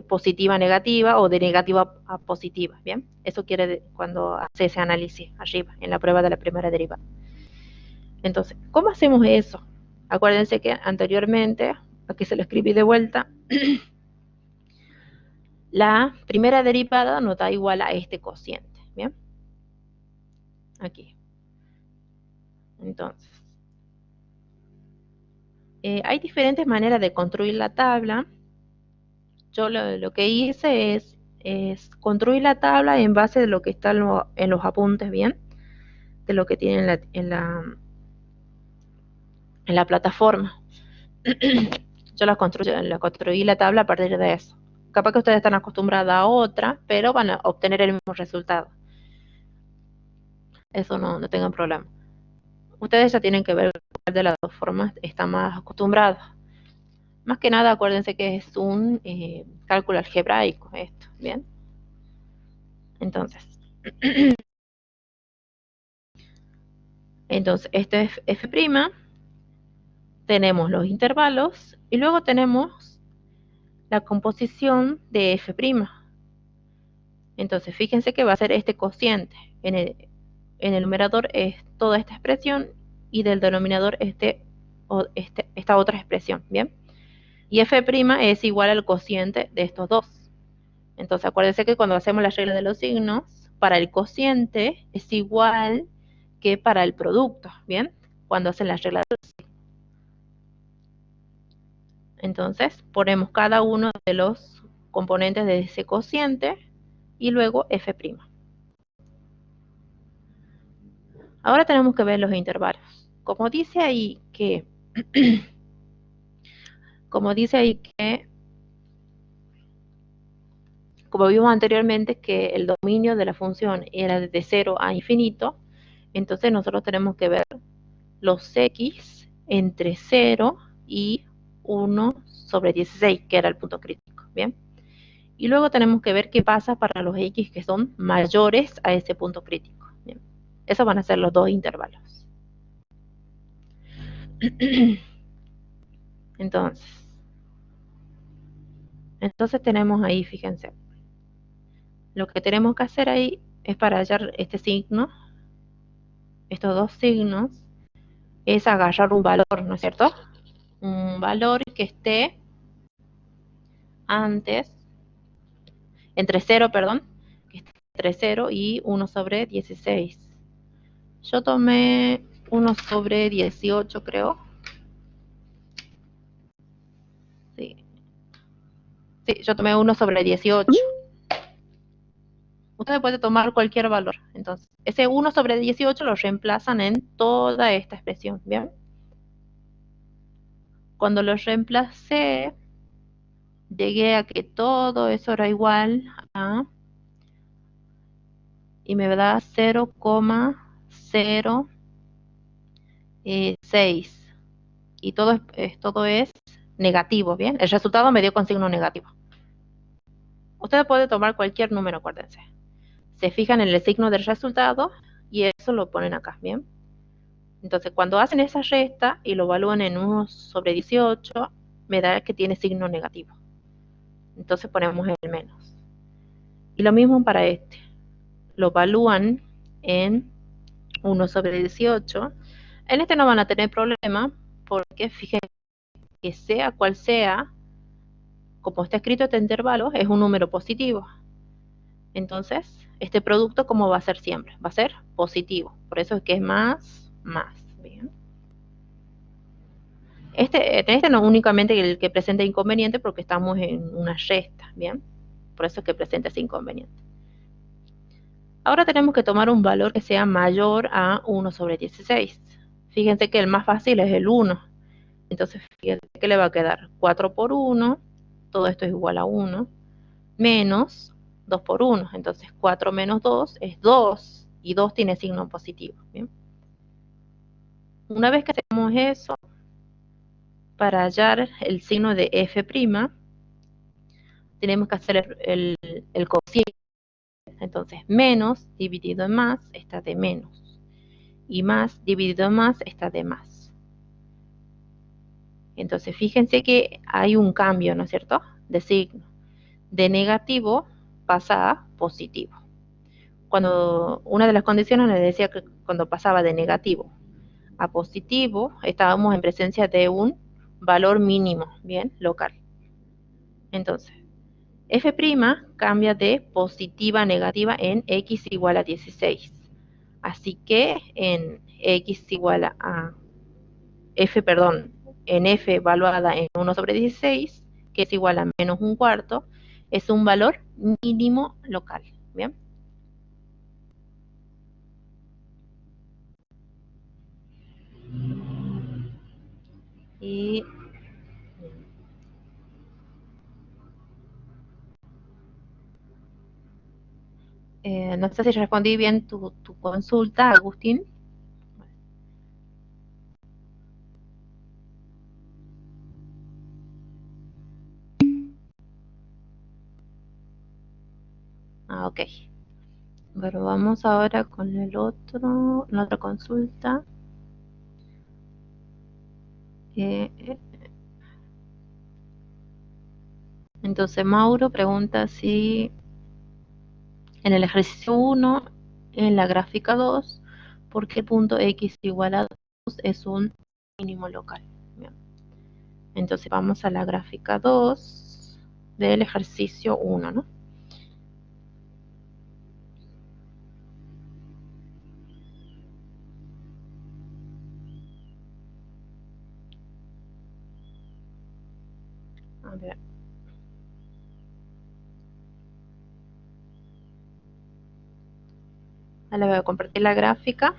positiva a negativa o de negativa a positiva. Bien, eso quiere cuando hace ese análisis arriba en la prueba de la primera derivada. Entonces, ¿cómo hacemos eso? Acuérdense que anteriormente, aquí se lo escribí de vuelta, la primera derivada nos da igual a este cociente. Bien, aquí. Entonces, hay diferentes maneras de construir la tabla. Yo lo que hice es construir la tabla en base de lo que está en los apuntes, bien, de lo que tiene en la plataforma. Yo la construí la tabla a partir de eso. Capaz que ustedes están acostumbrados a otra, pero van a obtener el mismo resultado. Eso no tengan problema. Ustedes ya tienen que ver cuál de las dos formas están más acostumbrados. Más que nada, acuérdense que es un cálculo algebraico esto, ¿bien? Entonces, este es f', tenemos los intervalos y luego tenemos la composición de f'. Entonces, fíjense que va a ser este cociente. En el numerador es toda esta expresión y del denominador esta otra expresión, ¿bien? Y f' es igual al cociente de estos dos. Entonces, acuérdense que cuando hacemos la regla de los signos, para el cociente es igual que para el producto, ¿bien? Cuando hacen la regla de los signos. Entonces, ponemos cada uno de los componentes de ese cociente y luego f'. Ahora tenemos que ver los intervalos. Como dice ahí que, como vimos anteriormente que el dominio de la función era de 0 a infinito, entonces nosotros tenemos que ver los x entre 0 y 1 sobre 16, que era el punto crítico, ¿bien? Y luego tenemos que ver qué pasa para los x que son mayores a ese punto crítico, ¿bien? Esos van a ser los dos intervalos. Entonces tenemos ahí, fíjense, lo que tenemos que hacer ahí es para hallar este signo, estos dos signos, es agarrar un valor, ¿no es cierto? Un valor que esté antes, entre 0, perdón, que esté entre 0 y 1 sobre 16. Yo tomé 1 sobre 18, creo. Sí, sí, yo tomé 1 sobre 18. Usted puede tomar cualquier valor. Entonces, ese 1 sobre 18 lo reemplazan en toda esta expresión, ¿bien? Cuando lo reemplacé, llegué a que todo eso era igual a, y me da 0,06. Y todo es negativo, ¿bien? El resultado me dio con signo negativo. Usted puede tomar cualquier número, acuérdense. Se fijan en el signo del resultado y eso lo ponen acá, ¿bien? Entonces, cuando hacen esa resta y lo evalúan en 1 sobre 18, me da que tiene signo negativo. Entonces ponemos el menos. Y lo mismo para este. Lo evalúan en 1 sobre 18. En este no van a tener problema porque fíjense que sea cual sea, como está escrito este intervalo, es un número positivo. Entonces, este producto, ¿cómo va a ser siempre? Va a ser positivo. Por eso es que es más. Bien. Este no es únicamente el que presenta inconveniente porque estamos en una resta, ¿bien? Por eso es que presenta ese inconveniente. Ahora tenemos que tomar un valor que sea mayor a 1 sobre 16. Fíjense que el más fácil es el 1. Entonces, fíjense que le va a quedar 4 por 1, todo esto es igual a 1, menos 2 por 1. Entonces, 4 menos 2 es 2, y 2 tiene signo positivo, ¿bien? Una vez que hacemos eso, para hallar el signo de f', tenemos que hacer el cociente. Entonces, menos dividido en más está de menos. Y más dividido en más está de más. Entonces, fíjense que hay un cambio, ¿no es cierto?, de signo. De negativo pasa a positivo. Cuando una de las condiciones les decía que cuando pasaba de negativo a positivo, estábamos en presencia de un valor mínimo, bien, local. Entonces, f' cambia de positiva a negativa en x igual a 16. Así que en x igual a en f evaluada en 1 sobre 16, que es igual a menos un cuarto, es un valor mínimo local. ¿Bien? Y no sé si respondí bien tu consulta, Agustín. Ok. Bueno, vamos ahora con la otra consulta. Entonces Mauro pregunta si en el ejercicio 1, en la gráfica 2, ¿por qué el punto x igual a 2 es un mínimo local? Bien. Entonces vamos a la gráfica 2 del ejercicio 1, ¿no? A ver. Ahora voy a compartir la gráfica.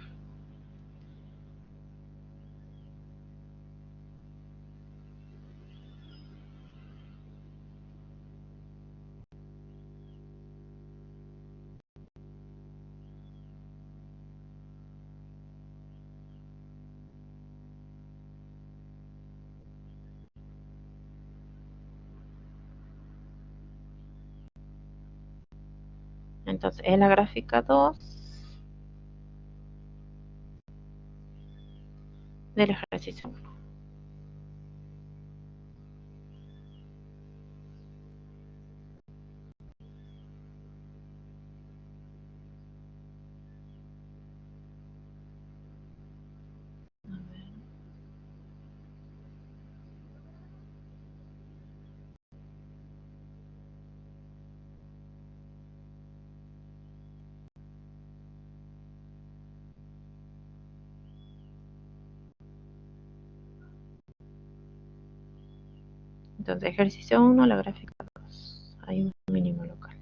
Entonces, en la gráfica 2 del ejercicio 1. Entonces, ejercicio 1, la gráfica 2. Hay un mínimo local.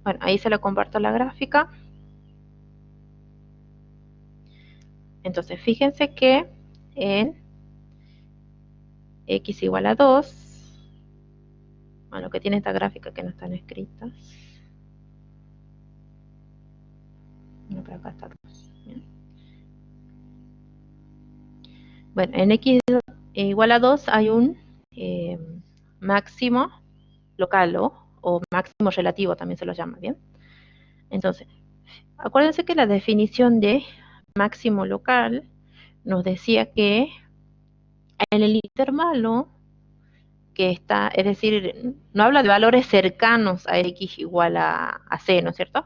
Bueno, ahí se lo comparto la gráfica. Entonces, fíjense que en x igual a 2, bueno, que tiene esta gráfica que no están escritas. No, pero acá está 2. Bien. Bueno, en x igual a 2 hay un máximo local o máximo relativo, también se lo llama, ¿bien? Entonces, acuérdense que la definición de máximo local nos decía que en el intervalo que está, es decir, no habla de valores cercanos a x igual a c, ¿no es cierto?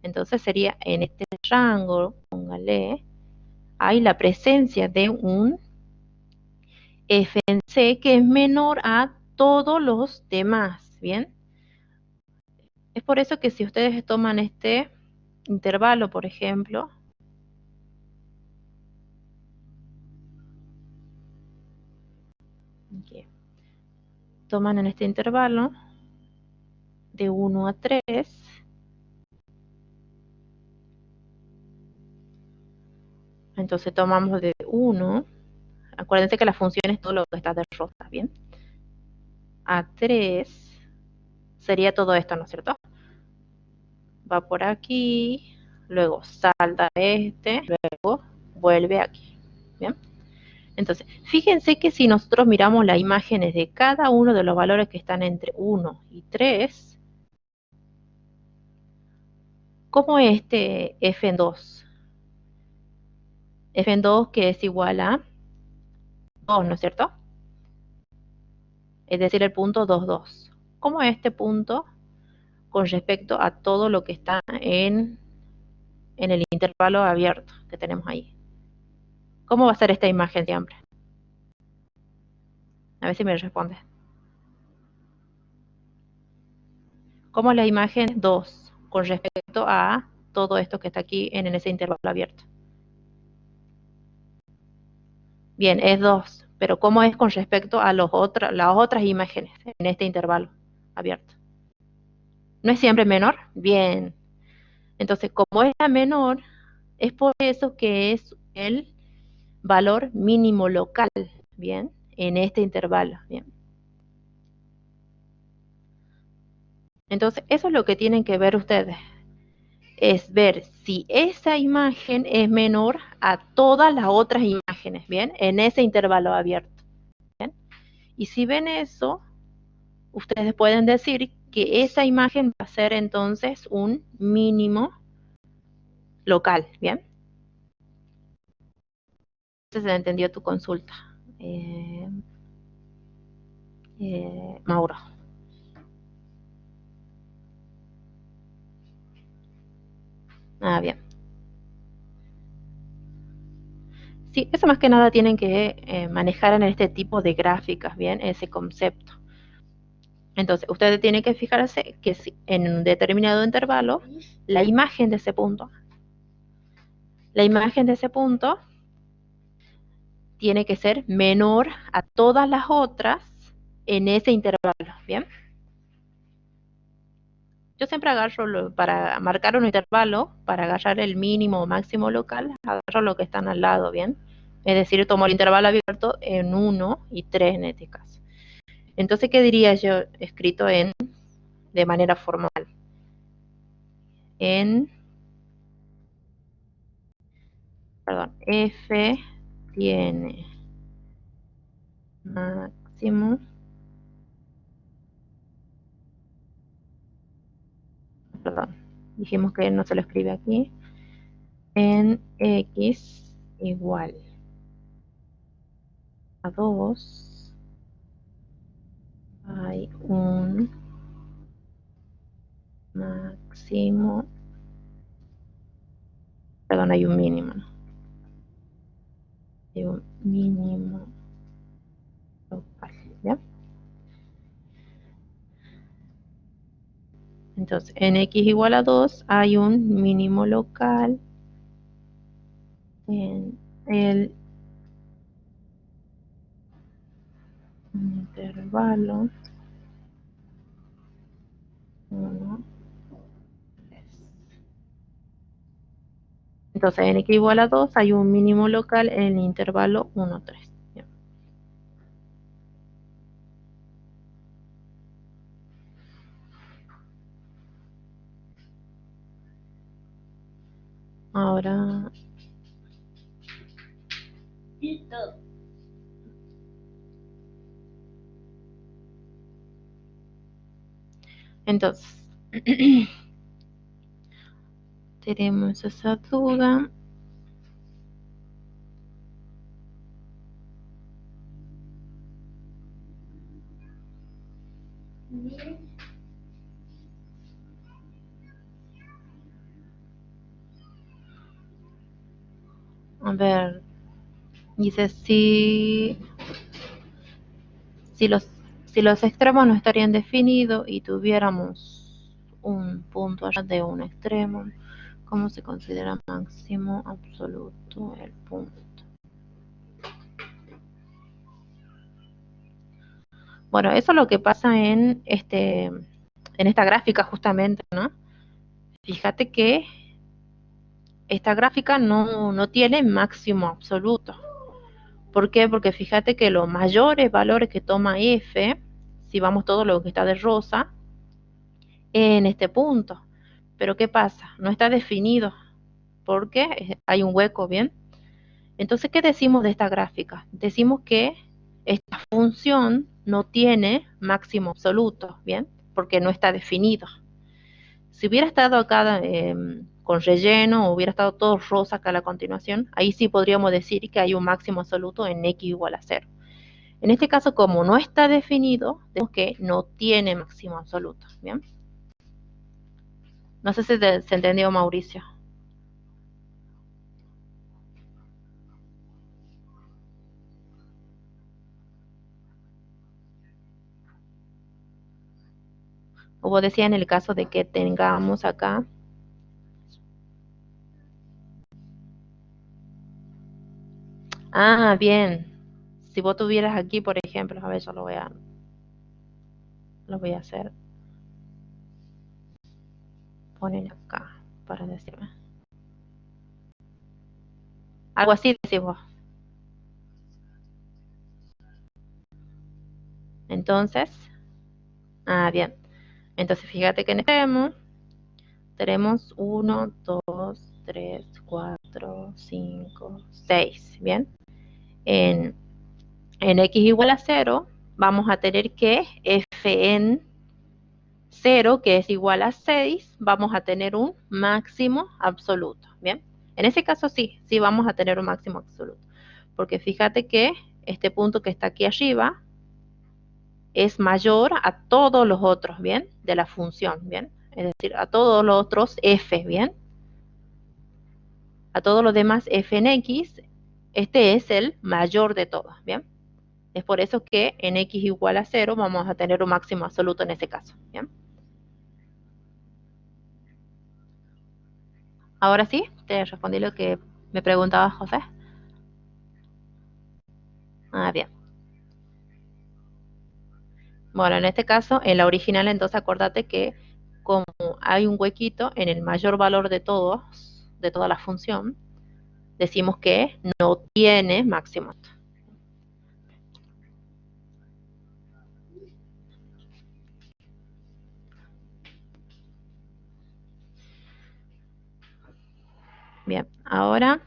Entonces sería en este rango, póngale, hay la presencia de un f en c que es menor a todos los demás, ¿bien? Es por eso que si ustedes toman este intervalo, por ejemplo, aquí, toman en este intervalo de 1 a 3, entonces tomamos de 1, acuérdense que la función es todo lo que está de rosa, ¿bien? A 3 sería todo esto, ¿no es cierto? Va por aquí, luego salta este, luego vuelve aquí, ¿bien? Entonces, fíjense que si nosotros miramos las imágenes de cada uno de los valores que están entre 1 y 3, ¿cómo es este f en 2? F en 2 que es igual a 2, ¿no es cierto? Es decir, el punto 2, 2. ¿Cómo es este punto con respecto a todo lo que está en el intervalo abierto que tenemos ahí? ¿Cómo va a ser esta imagen siempre? A ver si me responde. ¿Cómo es la imagen 2 con respecto a todo esto que está aquí en ese intervalo abierto? Bien, es 2, pero ¿cómo es con respecto a las otras imágenes en este intervalo abierto? ¿No es siempre menor? Bien. Entonces, como es la menor, es por eso que es el valor mínimo local, ¿bien? En este intervalo, ¿bien? Entonces, eso es lo que tienen que ver ustedes, es ver si esa imagen es menor a todas las otras imágenes, ¿bien? En ese intervalo abierto, ¿bien? Y si ven eso, ustedes pueden decir que esa imagen va a ser entonces un mínimo local, ¿bien? Entonces se entendió tu consulta, Mauro. Ah, bien. Sí, eso más que nada tienen que manejar en este tipo de gráficas, ¿bien? Ese concepto. Entonces, ustedes tienen que fijarse que si en un determinado intervalo, la imagen de ese punto tiene que ser menor a todas las otras en ese intervalo, ¿bien? Yo siempre agarro, para marcar un intervalo, para agarrar el mínimo o máximo local, agarro lo que están al lado, ¿bien? Es decir, tomo el intervalo abierto en 1 y 3 en este caso. Entonces, ¿qué diría yo escrito de manera formal? Perdón, f tiene máximo, perdón, dijimos que no se lo escribe aquí, en x igual a 2 hay un máximo, perdón, hay un mínimo, ¿no? Hay un mínimo local, ¿ya? Entonces, en x igual a 2 hay un mínimo local en el intervalo 1, 3. Entonces, en x igual a 2 hay un mínimo local en el intervalo 1, 3. Ahora, Listo. entonces, tenemos esa duda. A ver, dice si los extremos no estarían definidos y tuviéramos un punto allá de un extremo, ¿cómo se considera máximo absoluto el punto? Bueno, eso es lo que pasa en esta gráfica justamente, ¿no? Fíjate que esta gráfica no tiene máximo absoluto. ¿Por qué? Porque fíjate que los mayores valores que toma f, si vamos todo lo que está de rosa, en este punto. Pero ¿qué pasa? No está definido porque hay un hueco, ¿bien? Entonces, ¿qué decimos de esta gráfica? Decimos que esta función no tiene máximo absoluto, ¿bien? Porque no está definido. Si hubiera estado acá con relleno o hubiera estado todo rosa acá a la continuación, ahí sí podríamos decir que hay un máximo absoluto en x igual a 0. En este caso, como no está definido, decimos que no tiene máximo absoluto, ¿bien? No sé si se entendió, Mauricio. O vos decías en el caso de que tengamos acá. Ah, bien. Si vos tuvieras aquí, por ejemplo, a ver, yo lo voy a hacer. Poner acá para decirme. Algo así decís vos. Entonces, bien. Entonces, fíjate que tenemos 1, 2, 3, 4, 5, 6. Bien. En, en x igual a 0, vamos a tener que f en 0, que es igual a 6, vamos a tener un máximo absoluto. Bien. En ese caso sí vamos a tener un máximo absoluto. Porque fíjate que este punto que está aquí arriba es mayor a todos los otros, ¿bien? De la función, ¿bien? Es decir, a todos los otros f, ¿bien? A todos los demás f en x, este es el mayor de todos, ¿bien? Es por eso que en x igual a 0 vamos a tener un máximo absoluto en ese caso, ¿bien? Ahora sí, te respondí lo que me preguntaba José. Bien. Bueno, en este caso, en la original, entonces acordate que como hay un huequito en el mayor valor de todos, de toda la función, decimos que no tiene máximo. Bien, ahora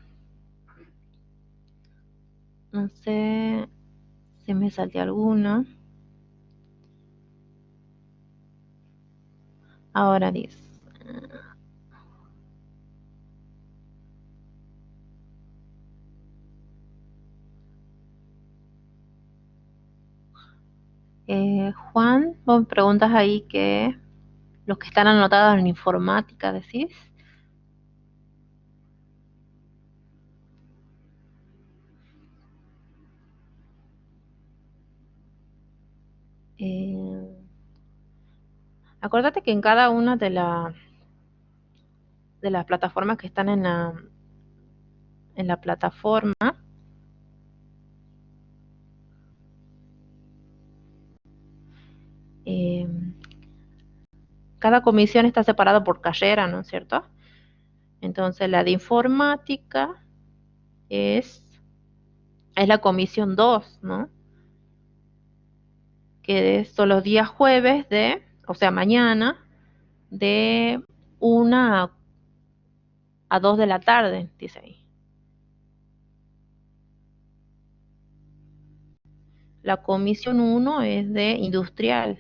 no sé si me salté alguno. Ahora dice, Juan, vos preguntas ahí que los que están anotados en informática, decís. Eh, Acuérdate que en cada una de las plataformas que están en la plataforma, eh, cada comisión está separada por carrera, ¿no es cierto? Entonces la de informática es, es la comisión 2, ¿no? Que son los días jueves o sea, mañana, de 1 a 2 de la tarde, dice ahí. La comisión 1 es de industrial.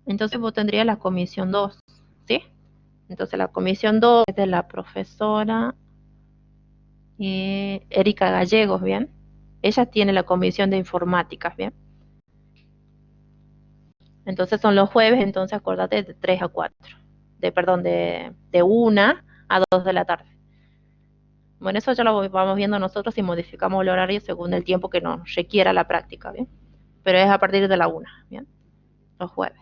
Entonces vos tendrías la comisión 2, ¿sí? Entonces la comisión 2 es de la profesora Erika Gallegos, ¿bien? Ella tiene la comisión de informática, ¿bien? Entonces son los jueves, entonces acordate de 3 a 4. Perdón, de 1 a 2 de la tarde. Bueno, eso ya lo vamos viendo nosotros si modificamos el horario según el tiempo que nos requiera la práctica, ¿bien? Pero es a partir de la 1, ¿bien? Los jueves.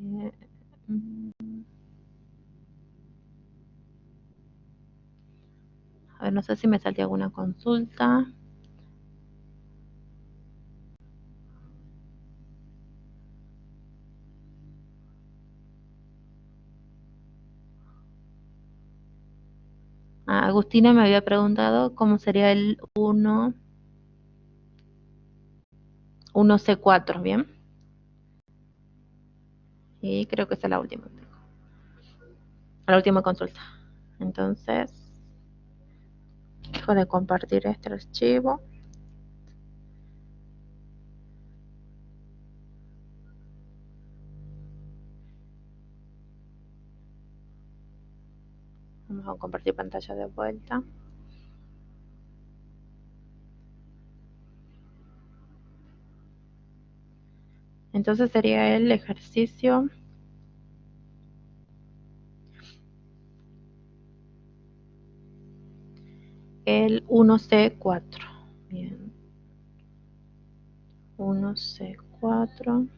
Eh, a ver, no sé si me salió alguna consulta. Agustina me había preguntado cómo sería el 1C4, ¿bien? Y creo que esa es la última consulta. Entonces, dejo de compartir este archivo. Vamos a compartir pantalla de vuelta. Entonces sería el ejercicio el 1C4. Bien. 1C4.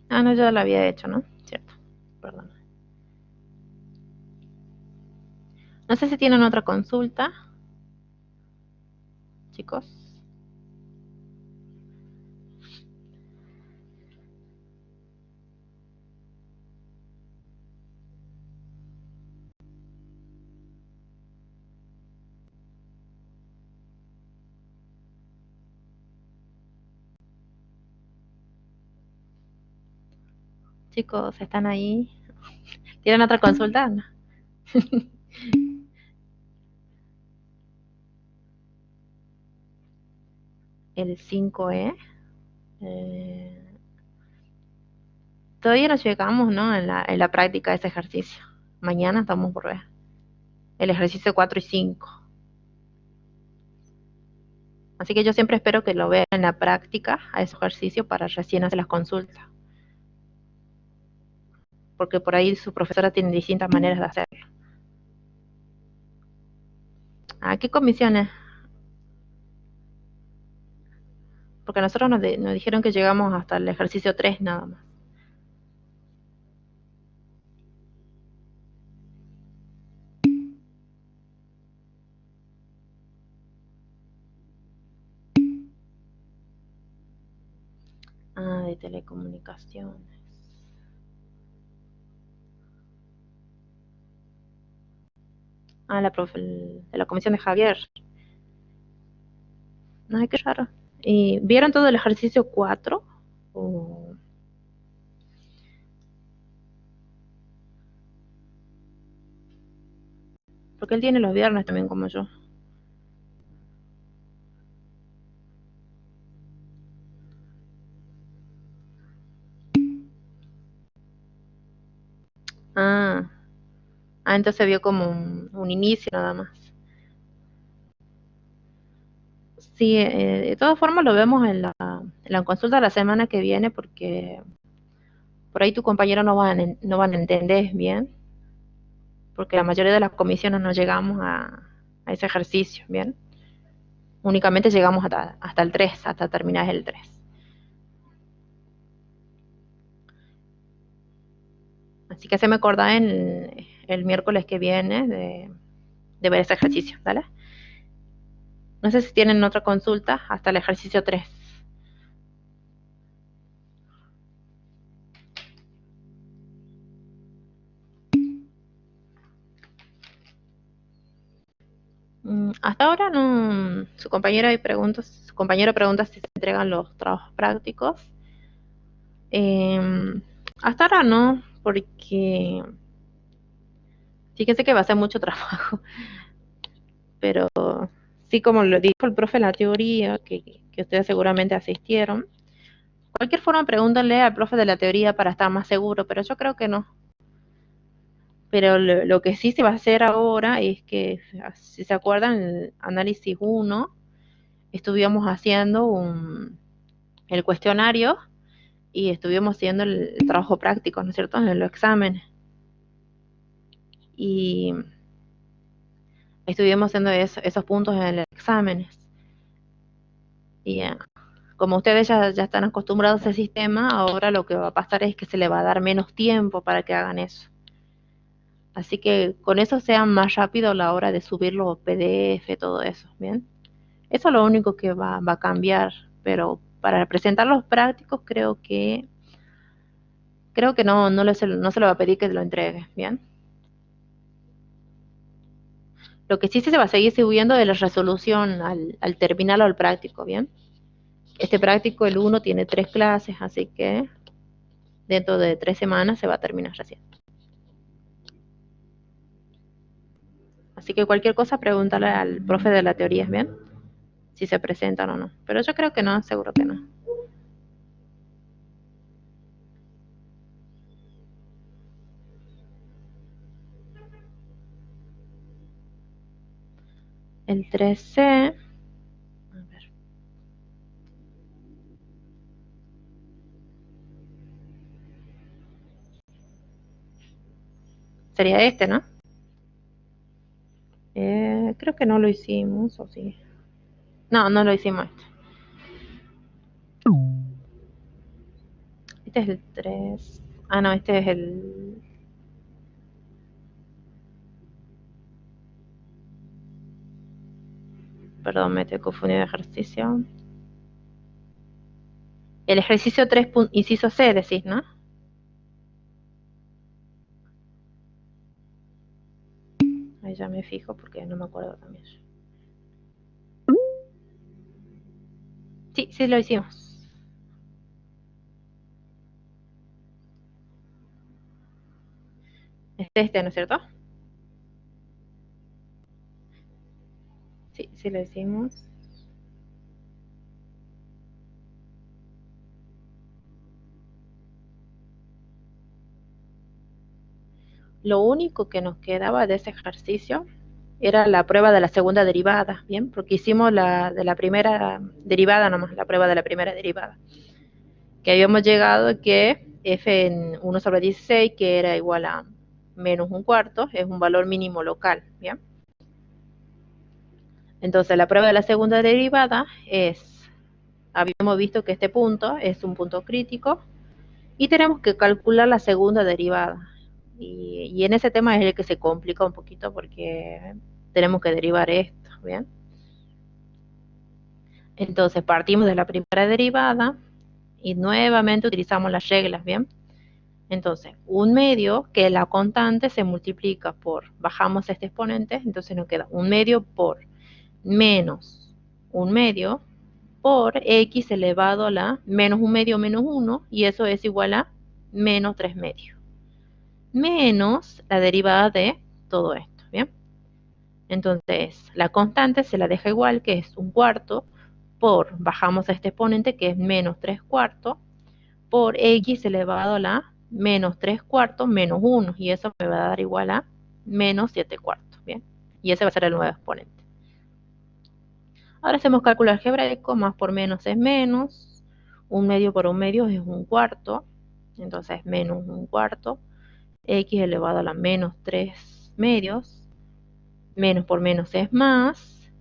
No, ya lo había hecho, ¿no? Cierto. Perdón. No sé si tienen otra consulta, chicos. Chicos, ¿están ahí? ¿Tienen otra consulta? No. El 5E. Todavía no llegamos, ¿no? En la práctica de ese ejercicio. Mañana estamos por ver. El ejercicio 4 y 5. Así que yo siempre espero que lo vean en la práctica a ese ejercicio para recién hacer las consultas. Porque por ahí su profesora tiene distintas maneras de hacerlo. ¿Qué comisiones? Porque a nosotros nos dijeron que llegamos hasta el ejercicio 3 nada más. De telecomunicaciones. De la comisión de Javier. Ay, qué raro. ¿Y vieron todo el ejercicio 4? ¿O Porque él tiene los viernes también como yo. Ah, entonces vio como un inicio nada más. Sí, de todas formas lo vemos en la consulta de la semana que viene porque por ahí tu compañero no van a entender bien, porque la mayoría de las comisiones no llegamos a ese ejercicio, ¿bien? Únicamente llegamos hasta el 3, hasta terminar el 3. Así que se me acorda el miércoles que viene de ver ese ejercicio, ¿vale? No sé si tienen otra consulta hasta el ejercicio 3. Hasta ahora no, su compañero pregunta si se entregan los trabajos prácticos. Hasta ahora no, porque fíjese que va a ser mucho trabajo, pero sí, como lo dijo el profe en la teoría, que ustedes seguramente asistieron. Cualquier forma, pregúntenle al profe de la teoría para estar más seguro, pero yo creo que no. Pero lo que sí se va a hacer ahora es que, si se acuerdan, el análisis 1, estuvimos haciendo el cuestionario y estuvimos haciendo el trabajo práctico, ¿no es cierto?, en los exámenes. Y estuvimos haciendo esos puntos en los exámenes. Y como ustedes ya están acostumbrados a ese sistema, ahora lo que va a pasar es que se le va a dar menos tiempo para que hagan eso. Así que con eso sean más rápido a la hora de subir los PDF, todo eso, ¿bien? Eso es lo único que va a cambiar, pero para presentar los prácticos creo que no se le va a pedir que lo entregue, ¿bien? Lo que sí se va a seguir subiendo es la resolución al terminarlo al práctico, ¿bien? Este práctico, el 1, tiene 3 clases, así que dentro de 3 semanas se va a terminar recién. Así que cualquier cosa, pregúntale al profe de la teoría, ¿bien? Si se presentan o no. Pero yo creo que no, seguro que no. El 3C, a ver, sería este, ¿no? Creo que no lo hicimos, ¿o sí? No, no lo hicimos este. Este es el 3. Ah, no, este es el... Perdón, me estoy confundiendo de ejercicio. El ejercicio 3, inciso C, decís, ¿no? Ahí ya me fijo porque no me acuerdo también. Sí, sí lo hicimos. Es este, ¿no es cierto? Sí, sí lo hicimos. Lo único que nos quedaba de ese ejercicio era la prueba de la segunda derivada, ¿bien? Porque hicimos la de la primera derivada nomás, la prueba de la primera derivada. Que habíamos llegado que f en 1 sobre 16, que era igual a menos un cuarto, es un valor mínimo local, ¿bien? Entonces la prueba de la segunda derivada habíamos visto que este punto es un punto crítico y tenemos que calcular la segunda derivada. Y en ese tema es el que se complica un poquito porque tenemos que derivar esto, ¿bien? Entonces partimos de la primera derivada y nuevamente utilizamos las reglas, ¿bien? Entonces, un medio, que la constante se multiplica bajamos este exponente, entonces nos queda un medio por menos un medio por x elevado a la menos un medio menos 1, y eso es igual a menos 3 medios, menos la derivada de todo esto, ¿bien? Entonces, la constante se la deja igual, que es 1/4, por, bajamos a este exponente, que es menos 3/4, por x elevado a la menos 3/4 menos 1, y eso me va a dar igual a menos 7/4, ¿bien? Y ese va a ser el nuevo exponente. Ahora hacemos cálculo algebraico, más por menos es menos, 1/2 por 1/2 es 1/4, entonces menos 1/4, x elevado a la menos 3/2, menos por menos es más,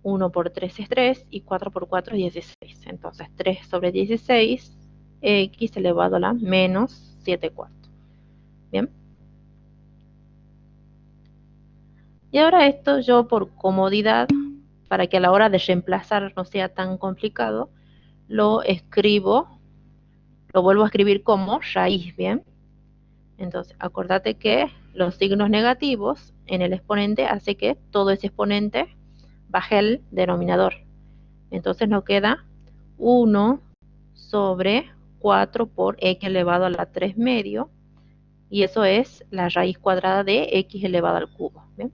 1 por 3 es 3 y 4 por 4 es 16. Entonces 3 sobre 16, x elevado a la menos 7/4. Bien. Y ahora esto yo por comodidad, para que a la hora de reemplazar no sea tan complicado, lo escribo, lo vuelvo a escribir como raíz, ¿bien? Entonces, acordate que los signos negativos en el exponente hace que todo ese exponente baje al denominador. Entonces nos queda 1 sobre 4 por x elevado a la 3 medio, y eso es la raíz cuadrada de x elevado al cubo, ¿bien?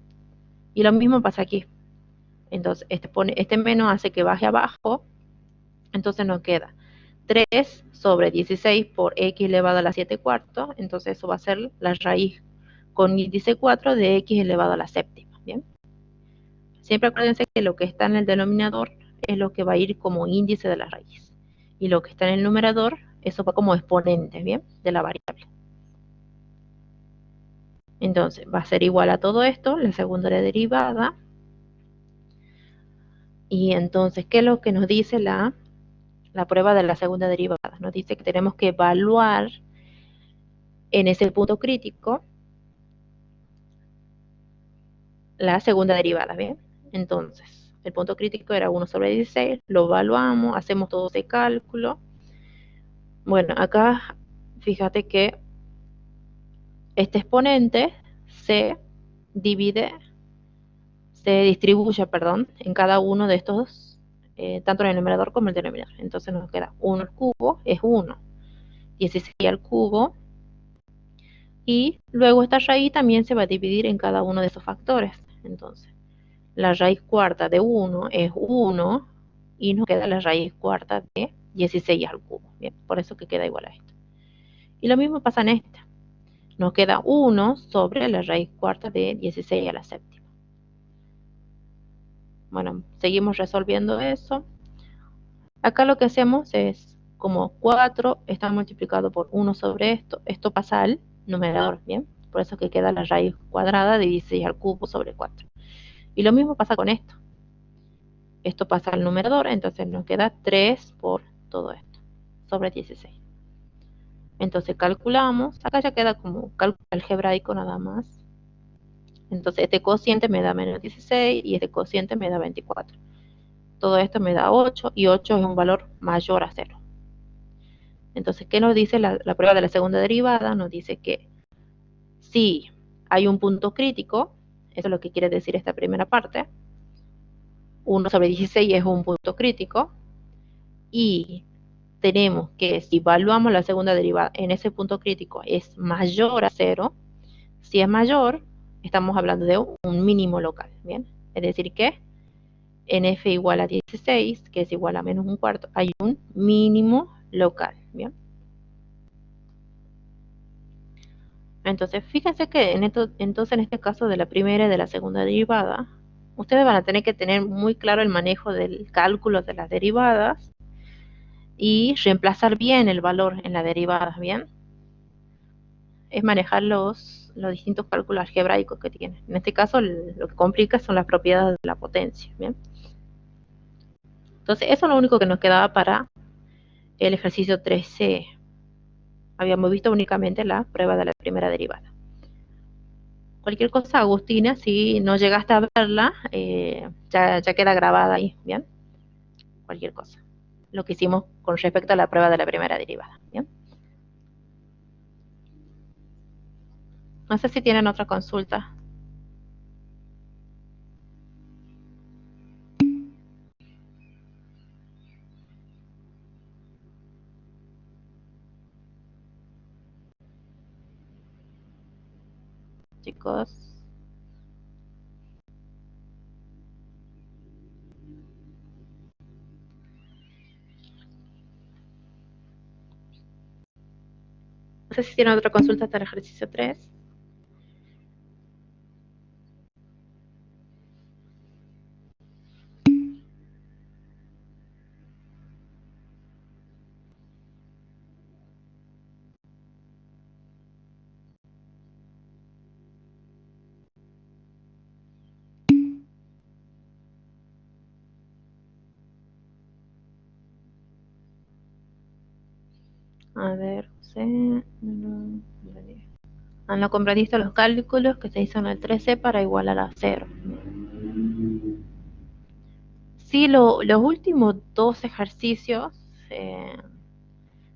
Y lo mismo pasa aquí. Entonces, este menos hace que baje abajo, entonces nos queda 3 sobre 16 por x elevado a la 7/4, entonces eso va a ser la raíz con índice 4 de x elevado a la séptima, ¿bien? Siempre acuérdense que lo que está en el denominador es lo que va a ir como índice de la raíz, y lo que está en el numerador, eso va como exponente, ¿bien? De la variable. Entonces va a ser igual a todo esto, la segunda derivada. Y entonces, ¿qué es lo que nos dice la prueba de la segunda derivada? Nos dice que tenemos que evaluar en ese punto crítico la segunda derivada, ¿bien? Entonces, el punto crítico era 1 sobre 16, lo evaluamos, hacemos todo ese cálculo. Bueno, acá fíjate que este exponente se divide, se distribuye, perdón, en cada uno de estos, tanto en el numerador como en el denominador. Entonces nos queda 1 al cubo es 1, 16 al cubo, y luego esta raíz también se va a dividir en cada uno de esos factores. Entonces, la raíz cuarta de 1 es 1, y nos queda la raíz cuarta de 16 al cubo. Bien, por eso que queda igual a esto. Y lo mismo pasa en esta. Nos queda 1 sobre la raíz cuarta de 16 a la séptima. Bueno, seguimos resolviendo eso. Acá lo que hacemos es, como 4 está multiplicado por 1 sobre esto pasa al numerador, ¿bien? Por eso que queda la raíz cuadrada de 16 al cubo sobre 4. Y lo mismo pasa con esto. Esto pasa al numerador, entonces nos queda 3 por todo esto, sobre 16. Entonces calculamos, acá ya queda como cálculo algebraico nada más. Entonces este cociente me da menos 16 y este cociente me da 24. Todo esto me da 8, y 8 es un valor mayor a 0. Entonces, ¿qué nos dice la prueba de la segunda derivada? Nos dice que si hay un punto crítico, eso es lo que quiere decir esta primera parte, 1 sobre 16 es un punto crítico, y tenemos que si evaluamos la segunda derivada en ese punto crítico es mayor a 0, si es mayor, estamos hablando de un mínimo local, ¿bien? Es decir que en f igual a 16, que es igual a menos 1/4, hay un mínimo local, ¿bien? Entonces, fíjense que entonces en este caso de la primera y de la segunda derivada, ustedes van a tener que tener muy claro el manejo del cálculo de las derivadas y reemplazar bien el valor en la derivada, ¿bien? Es manejar los distintos cálculos algebraicos que tienen. En este caso, lo que complica son las propiedades de la potencia, ¿bien? Entonces, eso es lo único que nos quedaba para el ejercicio 3C. Habíamos visto únicamente la prueba de la primera derivada. Cualquier cosa, Agustina, si no llegaste a verla, ya queda grabada ahí, ¿bien? Cualquier cosa. Lo que hicimos con respecto a la prueba de la primera derivada, ¿bien? No sé si tienen otra consulta. Chicos. sé si tienen otra consulta hasta el ejercicio 3. A ver, José. No comprendiste los cálculos que se hizo en el 13 para igualar a 0. Sí, los últimos dos ejercicios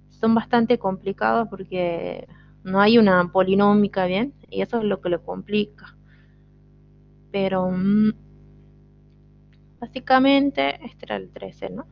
son bastante complicados porque no hay una polinómica bien, y eso es lo que lo complica. Pero básicamente este era el 13, ¿no?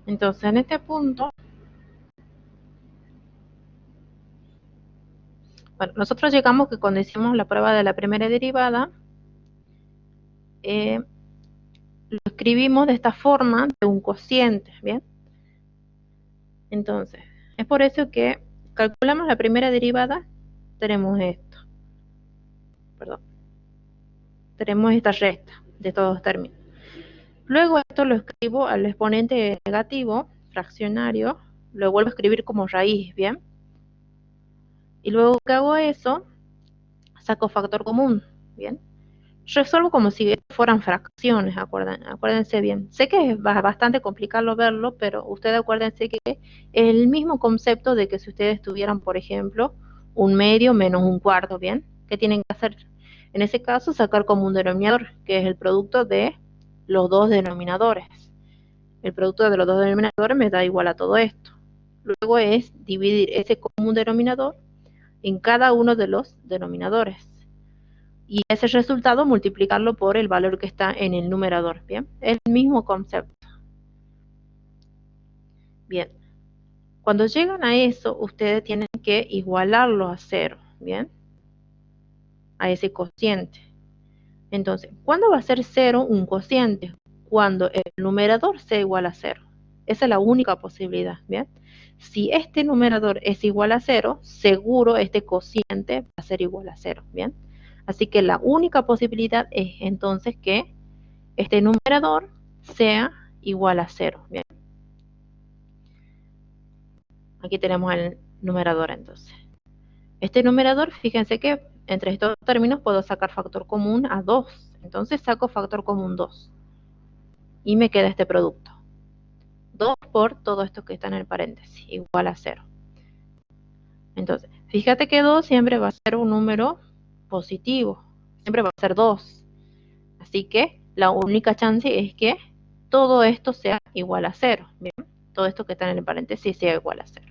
Entonces, en este punto, bueno, nosotros llegamos que cuando hicimos la prueba de la primera derivada, lo escribimos de esta forma, de un cociente, ¿bien? Entonces, es por eso que calculamos la primera derivada, tenemos esto, perdón, tenemos esta resta de todos los términos. Luego esto lo escribo al exponente negativo, fraccionario, lo vuelvo a escribir como raíz, ¿bien? Y luego que hago eso, saco factor común, ¿bien? Resuelvo como si fueran fracciones, acuérdense bien. Sé que es bastante complicado verlo, pero ustedes acuérdense que es el mismo concepto de que si ustedes tuvieran, por ejemplo, un medio menos un cuarto, ¿bien? ¿Qué tienen que hacer? En ese caso, sacar como un denominador, que es el producto de los dos denominadores. El producto de los dos denominadores me da igual a todo esto. Luego es dividir ese común denominador en cada uno de los denominadores. Y ese resultado multiplicarlo por el valor que está en el numerador, ¿bien? El mismo concepto. Bien. Cuando llegan a eso, ustedes tienen que igualarlo a 0, ¿bien? A ese cociente. Entonces, ¿cuándo va a ser 0 un cociente? Cuando el numerador sea igual a 0. Esa es la única posibilidad, ¿bien? Si este numerador es igual a 0, seguro este cociente va a ser igual a 0, ¿bien? Así que la única posibilidad es entonces que este numerador sea igual a 0, ¿bien? Aquí tenemos el numerador entonces. Este numerador, fíjense que entre estos términos puedo sacar factor común a 2. Entonces saco factor común 2. Y me queda este producto. 2 por todo esto que está en el paréntesis, igual a 0. Entonces, fíjate que 2 siempre va a ser un número positivo. Siempre va a ser 2. Así que la única chance es que todo esto sea igual a 0. ¿Bien? Todo esto que está en el paréntesis sea igual a 0.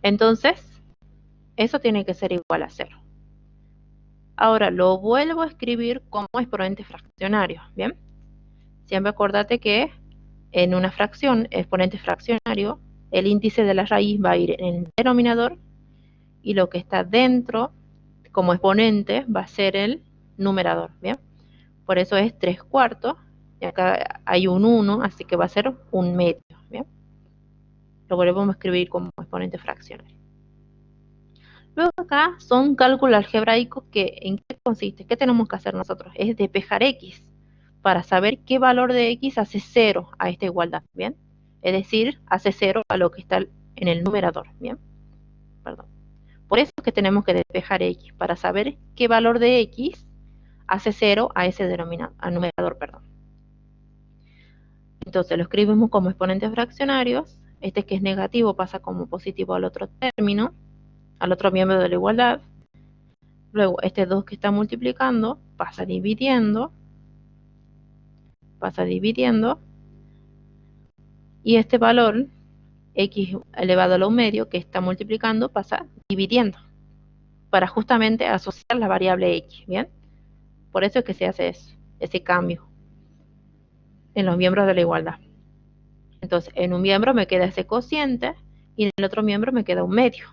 Entonces, eso tiene que ser igual a 0. Ahora lo vuelvo a escribir como exponente fraccionario, ¿bien? Siempre acordate que en una fracción, exponente fraccionario, el índice de la raíz va a ir en el denominador y lo que está dentro como exponente va a ser el numerador, ¿bien? Por eso es 3/4, y acá hay un 1, así que va a ser un medio, ¿bien? Lo volvemos a escribir como exponente fraccionario. Luego acá son cálculos algebraicos que ¿en qué consiste? ¿Qué tenemos que hacer nosotros? Es despejar x para saber qué valor de x hace 0 a esta igualdad, ¿bien? Es decir, hace 0 a lo que está en el numerador, ¿bien? Perdón. Por eso es que tenemos que despejar x, para saber qué valor de x hace 0 a ese denominador, al numerador, perdón. Entonces lo escribimos como exponentes fraccionarios. Este que es negativo pasa como positivo al otro término, al otro miembro de la igualdad. Luego este 2 que está multiplicando pasa dividiendo, y este valor x elevado a lo medio que está multiplicando pasa dividiendo, para justamente asociar la variable x, ¿bien? Por eso es que se hace eso, ese cambio en los miembros de la igualdad. Entonces, en un miembro me queda ese cociente y en el otro miembro me queda un medio.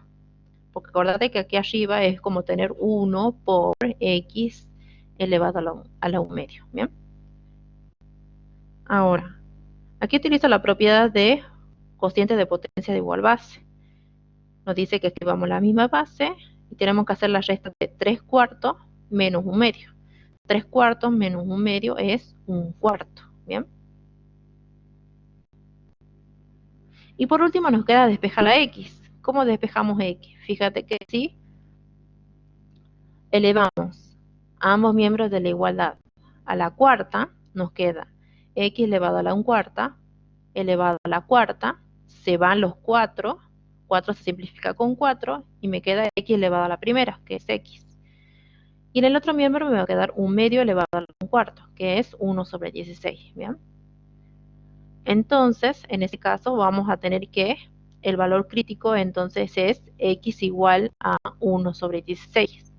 Porque acordate que aquí arriba es como tener 1 por x elevado a la 1 medio. ¿Bien? Ahora, aquí utilizo la propiedad de cociente de potencia de igual base. Nos dice que escribamos la misma base y tenemos que hacer la resta de 3 cuartos menos 1 medio. 3 cuartos menos 1 medio es 1 cuarto. ¿Bien? Y por último nos queda despejar la x. ¿Cómo despejamos x? Fíjate que si elevamos a ambos miembros de la igualdad a la cuarta, nos queda x elevado a la 1 cuarta elevado a la cuarta, se van los 4, 4 se simplifica con 4 y me queda x elevado a la primera, que es x. Y en el otro miembro me va a quedar 1 medio elevado a la 1 cuarto, que es 1 sobre 16. ¿Bien? Entonces, en este caso vamos a tener que el valor crítico entonces es x igual a 1 sobre 16.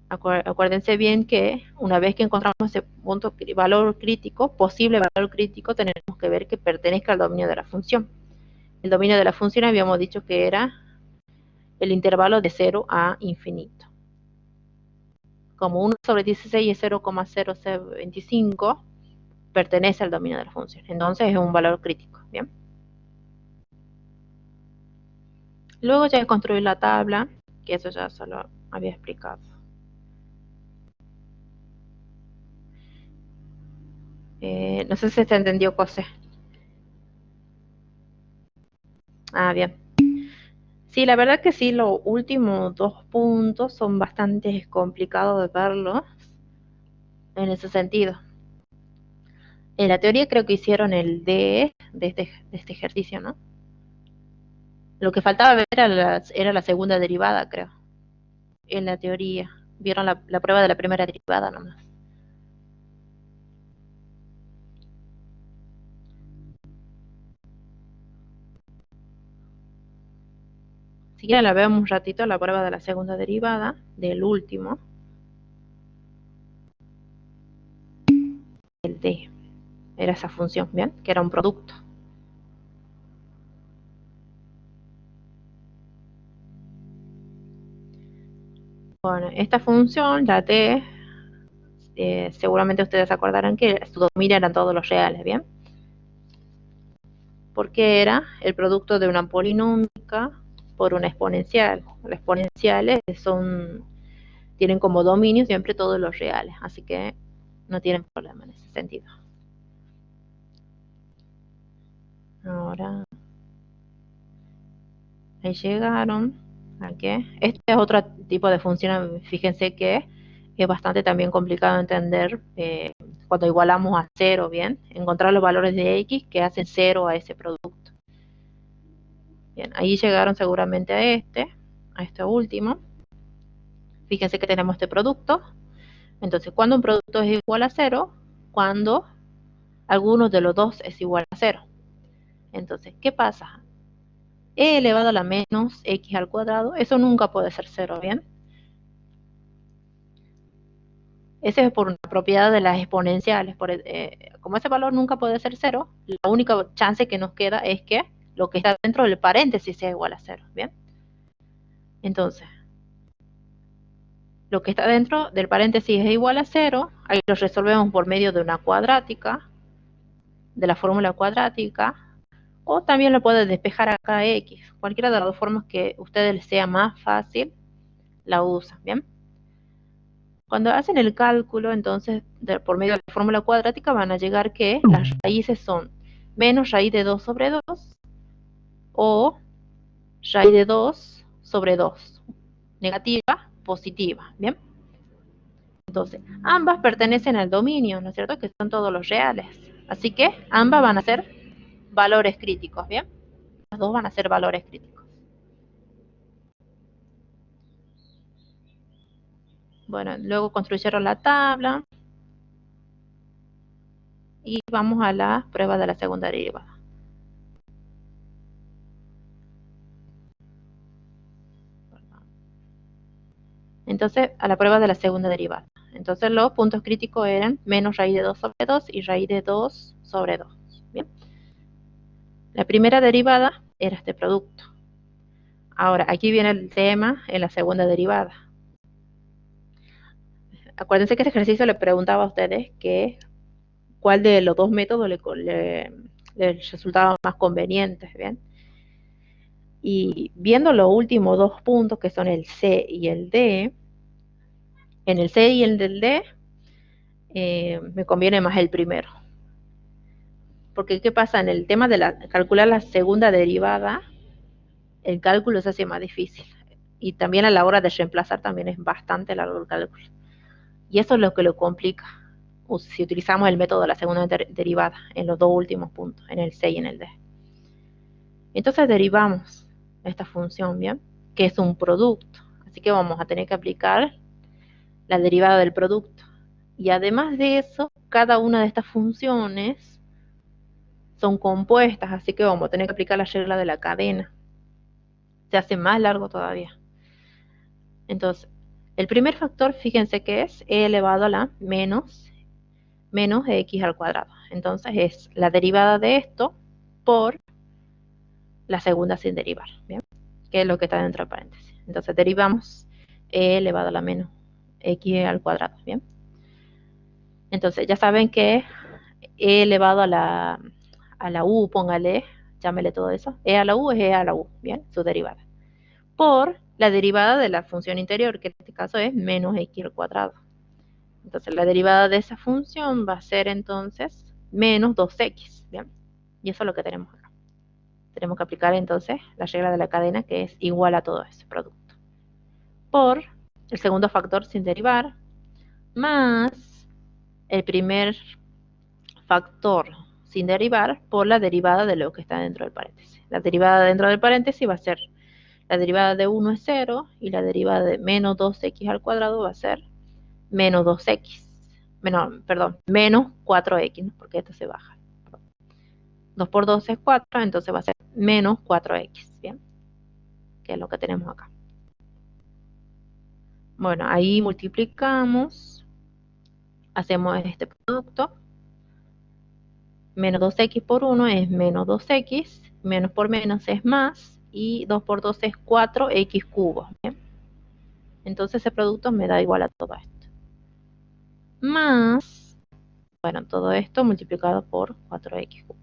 Acuérdense bien que una vez que encontramos ese punto valor crítico, posible valor crítico, tenemos que ver que pertenezca al dominio de la función. El dominio de la función habíamos dicho que era el intervalo de 0 a infinito. Como 1 sobre 16 es 0,0025, pertenece al dominio de la función. Entonces es un valor crítico. ¿Bien? Luego ya construir la tabla, que eso ya solo había explicado. No sé si se entendió, José. Ah, bien. Sí, la verdad que sí, los últimos 2 puntos son bastante complicados de verlos en ese sentido. En la teoría creo que hicieron el D de este ejercicio, ¿no? Lo que faltaba ver era la segunda derivada, creo. En la teoría. Vieron la prueba de la primera derivada nomás. Si quieren la vemos un ratito, la prueba de la segunda derivada, del último. El D. Era esa función, ¿bien? Que era un producto. Bueno, esta función, la T, seguramente ustedes acordarán que su dominio eran todos los reales, ¿bien? Porque era el producto de una polinómica por una exponencial. Las exponenciales tienen como dominio siempre todos los reales, así que no tienen problema en ese sentido. Ahora, ahí llegaron. ¿Aquí? Este es otro tipo de función, fíjense que es bastante también complicado de entender cuando igualamos a 0, ¿bien? Encontrar los valores de x que hacen 0 a ese producto. Bien, ahí llegaron seguramente a este último. Fíjense que tenemos este producto. Entonces, cuando un producto es igual a 0, cuando alguno de los dos es igual a 0. Entonces, ¿qué pasa? E elevado a la menos x al cuadrado, eso nunca puede ser 0, ¿bien? Ese es por una propiedad de las exponenciales. Como ese valor nunca puede ser 0, la única chance que nos queda es que lo que está dentro del paréntesis sea igual a 0, ¿bien? Entonces, lo que está dentro del paréntesis es igual a 0, ahí lo resolvemos por medio de una cuadrática, de la fórmula cuadrática, o también lo puede despejar acá x. Cualquiera de las dos formas que a ustedes les sea más fácil, la usan, ¿bien? Cuando hacen el cálculo, entonces, por medio de la fórmula cuadrática, van a llegar que las raíces son menos raíz de 2 sobre 2 o raíz de 2 sobre 2. Negativa, positiva, ¿bien? Entonces, ambas pertenecen al dominio, ¿no es cierto? Que son todos los reales. Así que ambas van a ser valores críticos, ¿bien? Las dos van a ser valores críticos. Bueno, luego construyeron la tabla. Y vamos a la prueba de la segunda derivada. Entonces, a la prueba de la segunda derivada. Entonces, los puntos críticos eran menos raíz de 2 sobre 2 y raíz de 2 sobre 2. La primera derivada era este producto. Ahora, aquí viene el tema en la segunda derivada. Acuérdense que este ejercicio le preguntaba a ustedes que cuál de los dos métodos les resultaba más conveniente, ¿bien? Y viendo los últimos dos puntos, que son el C y el D, en el C y el del D, me conviene más el primero. Porque, ¿qué pasa? En el tema de calcular la segunda derivada, el cálculo se hace más difícil. Y también a la hora de reemplazar también es bastante largo el cálculo. Y eso es lo que lo complica si utilizamos el método de la segunda derivada en los dos últimos puntos, en el C y en el D. Entonces derivamos esta función, ¿bien? Que es un producto. Así que vamos a tener que aplicar la derivada del producto. Y además de eso, cada una de estas funciones son compuestas, así que vamos a tener que aplicar la regla de la cadena. Se hace más largo todavía. Entonces, el primer factor, fíjense que es e elevado a la menos x al cuadrado. Entonces es la derivada de esto por la segunda sin derivar, ¿bien? Que es lo que está dentro del paréntesis. Entonces derivamos e elevado a la menos x al cuadrado, ¿bien? Entonces ya saben que e elevado a la u, póngale, llámele todo eso, e a la u es e a la u, ¿bien? Su derivada. Por la derivada de la función interior, que en este caso es menos x al cuadrado. Entonces la derivada de esa función va a ser entonces menos 2x, ¿bien? Y eso es lo que tenemos acá. Tenemos que aplicar entonces la regla de la cadena, que es igual a todo ese producto. Por el segundo factor sin derivar, más el primer factor sin derivar por la derivada de lo que está dentro del paréntesis. La derivada dentro del paréntesis va a ser, la derivada de 1 es 0 y la derivada de menos 2x al cuadrado va a ser menos 2x. Menos 4x, ¿no? Porque esto se baja. 2 por 2 es 4, entonces va a ser menos 4x, ¿bien? Que es lo que tenemos acá. Bueno, ahí multiplicamos, hacemos este producto, menos 2x por 1 es menos 2x, menos por menos es más, y 2 por 2 es 4x cubo, ¿bien? Entonces ese producto me da igual a todo esto. Más, bueno, todo esto multiplicado por 4x cubo.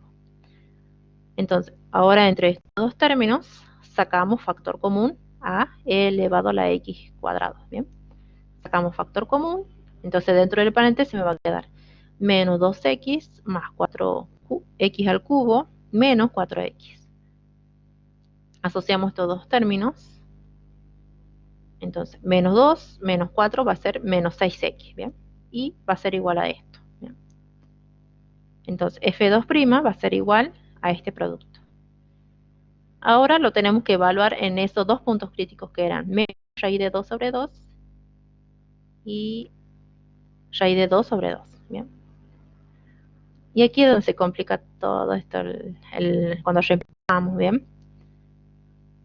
Entonces, ahora entre estos dos términos, sacamos factor común a e elevado a la x cuadrado, ¿bien? Sacamos factor común, entonces dentro del paréntesis me va a quedar menos 2x más 4x al cubo menos 4x. Asociamos estos dos términos, entonces menos 2 menos 4 va a ser menos 6x, ¿bien? Y va a ser igual a esto, ¿bien? Entonces f2' va a ser igual a este producto. Ahora lo tenemos que evaluar en esos dos puntos críticos que eran menos raíz de 2 sobre 2 y raíz de 2 sobre 2, ¿bien? Y aquí es donde se complica todo esto cuando reemplazamos, ¿bien?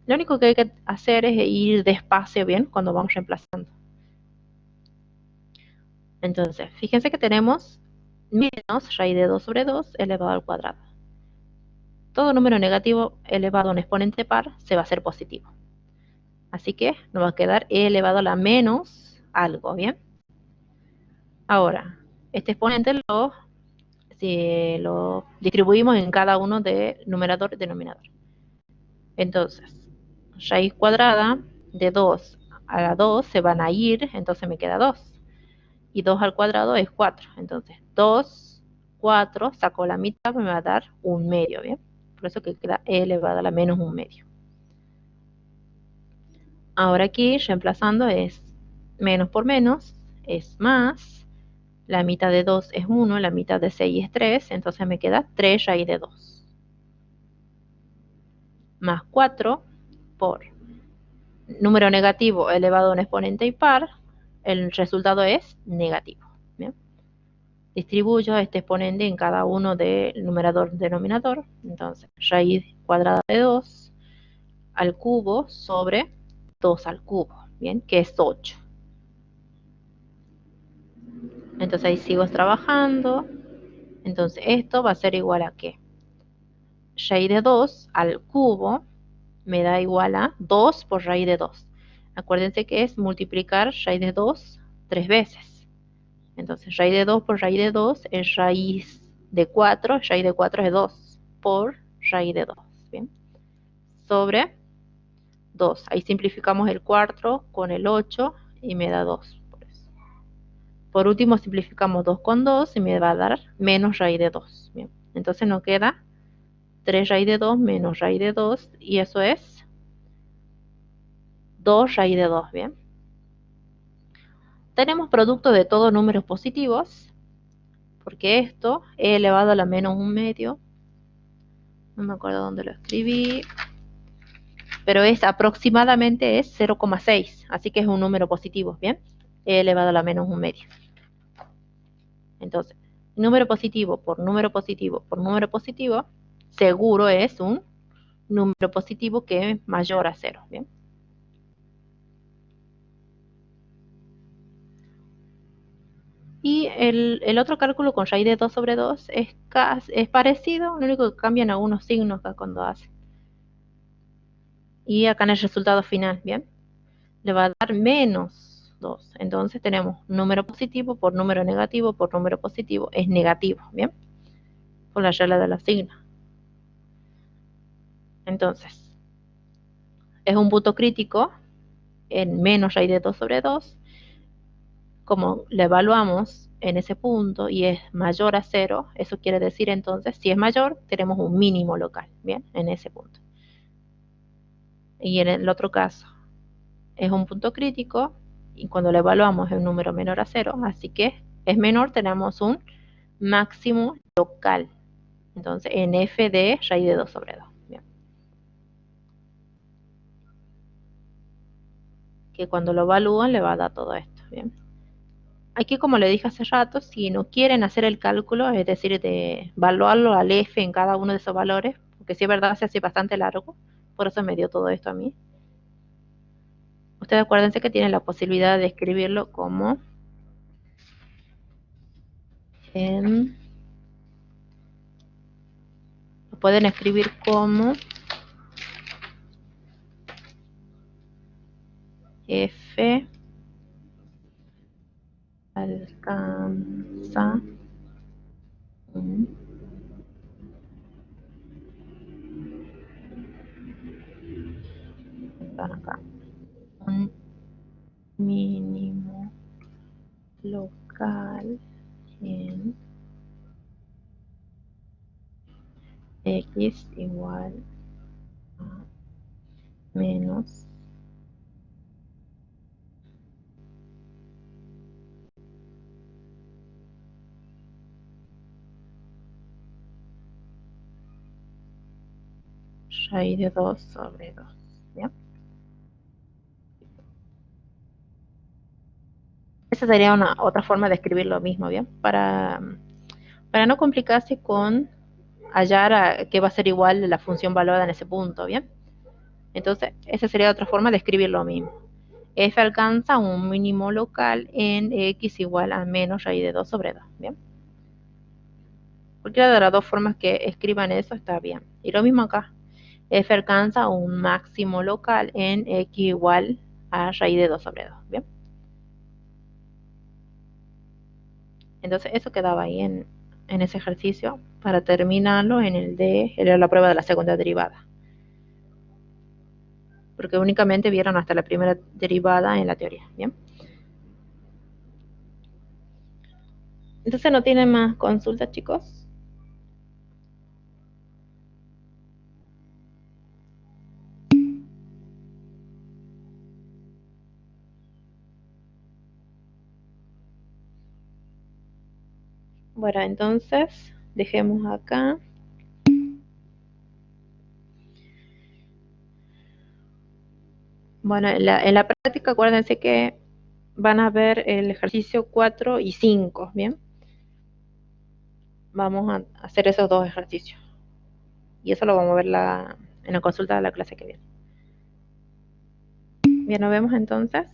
Lo único que hay que hacer es ir despacio, ¿bien? Cuando vamos reemplazando. Entonces, fíjense que tenemos menos raíz de 2 sobre 2 elevado al cuadrado. Todo número negativo elevado a un exponente par se va a hacer positivo. Así que nos va a quedar e elevado a la menos algo, ¿bien? Ahora, este exponente si lo distribuimos en cada uno de numerador y denominador. Entonces, raíz cuadrada de 2 a la 2 se van a ir, entonces me queda 2. Y 2 al cuadrado es 4. Entonces, 2, 4, saco la mitad, me va a dar un medio, ¿bien? Por eso que queda e elevado a la menos un medio. Ahora aquí, reemplazando, es menos por menos, es más. La mitad de 2 es 1, la mitad de 6 es 3, entonces me queda 3 raíz de 2. Más 4 por número negativo elevado a un exponente impar, el resultado es negativo. ¿Bien? Distribuyo este exponente en cada uno del numerador y denominador. Entonces, raíz cuadrada de 2 al cubo sobre 2 al cubo, ¿bien? Que es 8. Entonces ahí sigo trabajando. Entonces esto va a ser igual a ¿qué? raíz de 2 al cubo me da igual a 2 por raíz de 2. Acuérdense que es multiplicar raíz de 2 3 veces. Entonces, raíz de 2 por raíz de 2 es raíz de 4. Raíz de 4 es 2 por raíz de 2. ¿Bien? Sobre 2. Ahí simplificamos el 4 con el 8 y me da 2. Por último, simplificamos 2 con 2 y me va a dar menos raíz de 2. Bien. Entonces nos queda 3 raíz de 2 menos raíz de 2 y eso es 2 raíz de 2. Bien. Tenemos producto de todos números positivos, porque esto e elevado a la menos un medio, no me acuerdo dónde lo escribí, pero es aproximadamente es 0,6, así que es un número positivo, ¿bien? E elevado a la menos un medio. Entonces, número positivo por número positivo por número positivo, seguro es un número positivo que es mayor a 0, ¿bien? Y el otro cálculo con raíz de 2 sobre 2 es parecido, lo único que cambian algunos signos acá cuando hace. Y acá en el resultado final, ¿bien? Le va a dar menos 2. Entonces tenemos número positivo por número positivo es negativo, ¿bien? Por la regla de los signos. Entonces, es un punto crítico en menos raíz de 2 sobre 2. Como le evaluamos en ese punto y es mayor a 0, eso quiere decir entonces, si es mayor, tenemos un mínimo local, ¿bien? En ese punto. Y en el otro caso, es un punto crítico y cuando lo evaluamos es un número menor a 0, así que es menor, tenemos un máximo local. Entonces, en f de raíz de 2 sobre 2. Bien. Que cuando lo evalúan le va a dar todo esto. Bien. Aquí, como le dije hace rato, si no quieren hacer el cálculo, es decir, de evaluarlo al f en cada uno de esos valores, porque si es verdad se hace bastante largo, por eso me dio todo esto a mí. Ustedes acuérdense que tienen la posibilidad de escribirlo como lo pueden escribir como f alcanza un acá, un mínimo local en x igual a menos raíz de 2 sobre 2. ¿Bien? Esa sería otra forma de escribir lo mismo, ¿bien? Para no complicarse con hallar que va a ser igual la función valorada en ese punto, ¿bien? Entonces, esa sería otra forma de escribir lo mismo. F alcanza un mínimo local en x igual a menos raíz de 2 sobre 2, ¿bien? Cualquiera de las dos formas que escriban eso está bien. Y lo mismo acá. F alcanza un máximo local en x igual a raíz de 2 sobre 2, ¿bien? Entonces eso quedaba ahí en ese ejercicio para terminarlo en el de la prueba de la segunda derivada. Porque únicamente vieron hasta la primera derivada en la teoría, ¿bien? Entonces no tienen más consultas, chicos. Bueno, entonces dejemos acá. Bueno, en la práctica acuérdense que van a ver el ejercicio 4 y 5, ¿bien? Vamos a hacer esos dos ejercicios. Y eso lo vamos a ver en la consulta de la clase que viene. Bien, nos vemos entonces.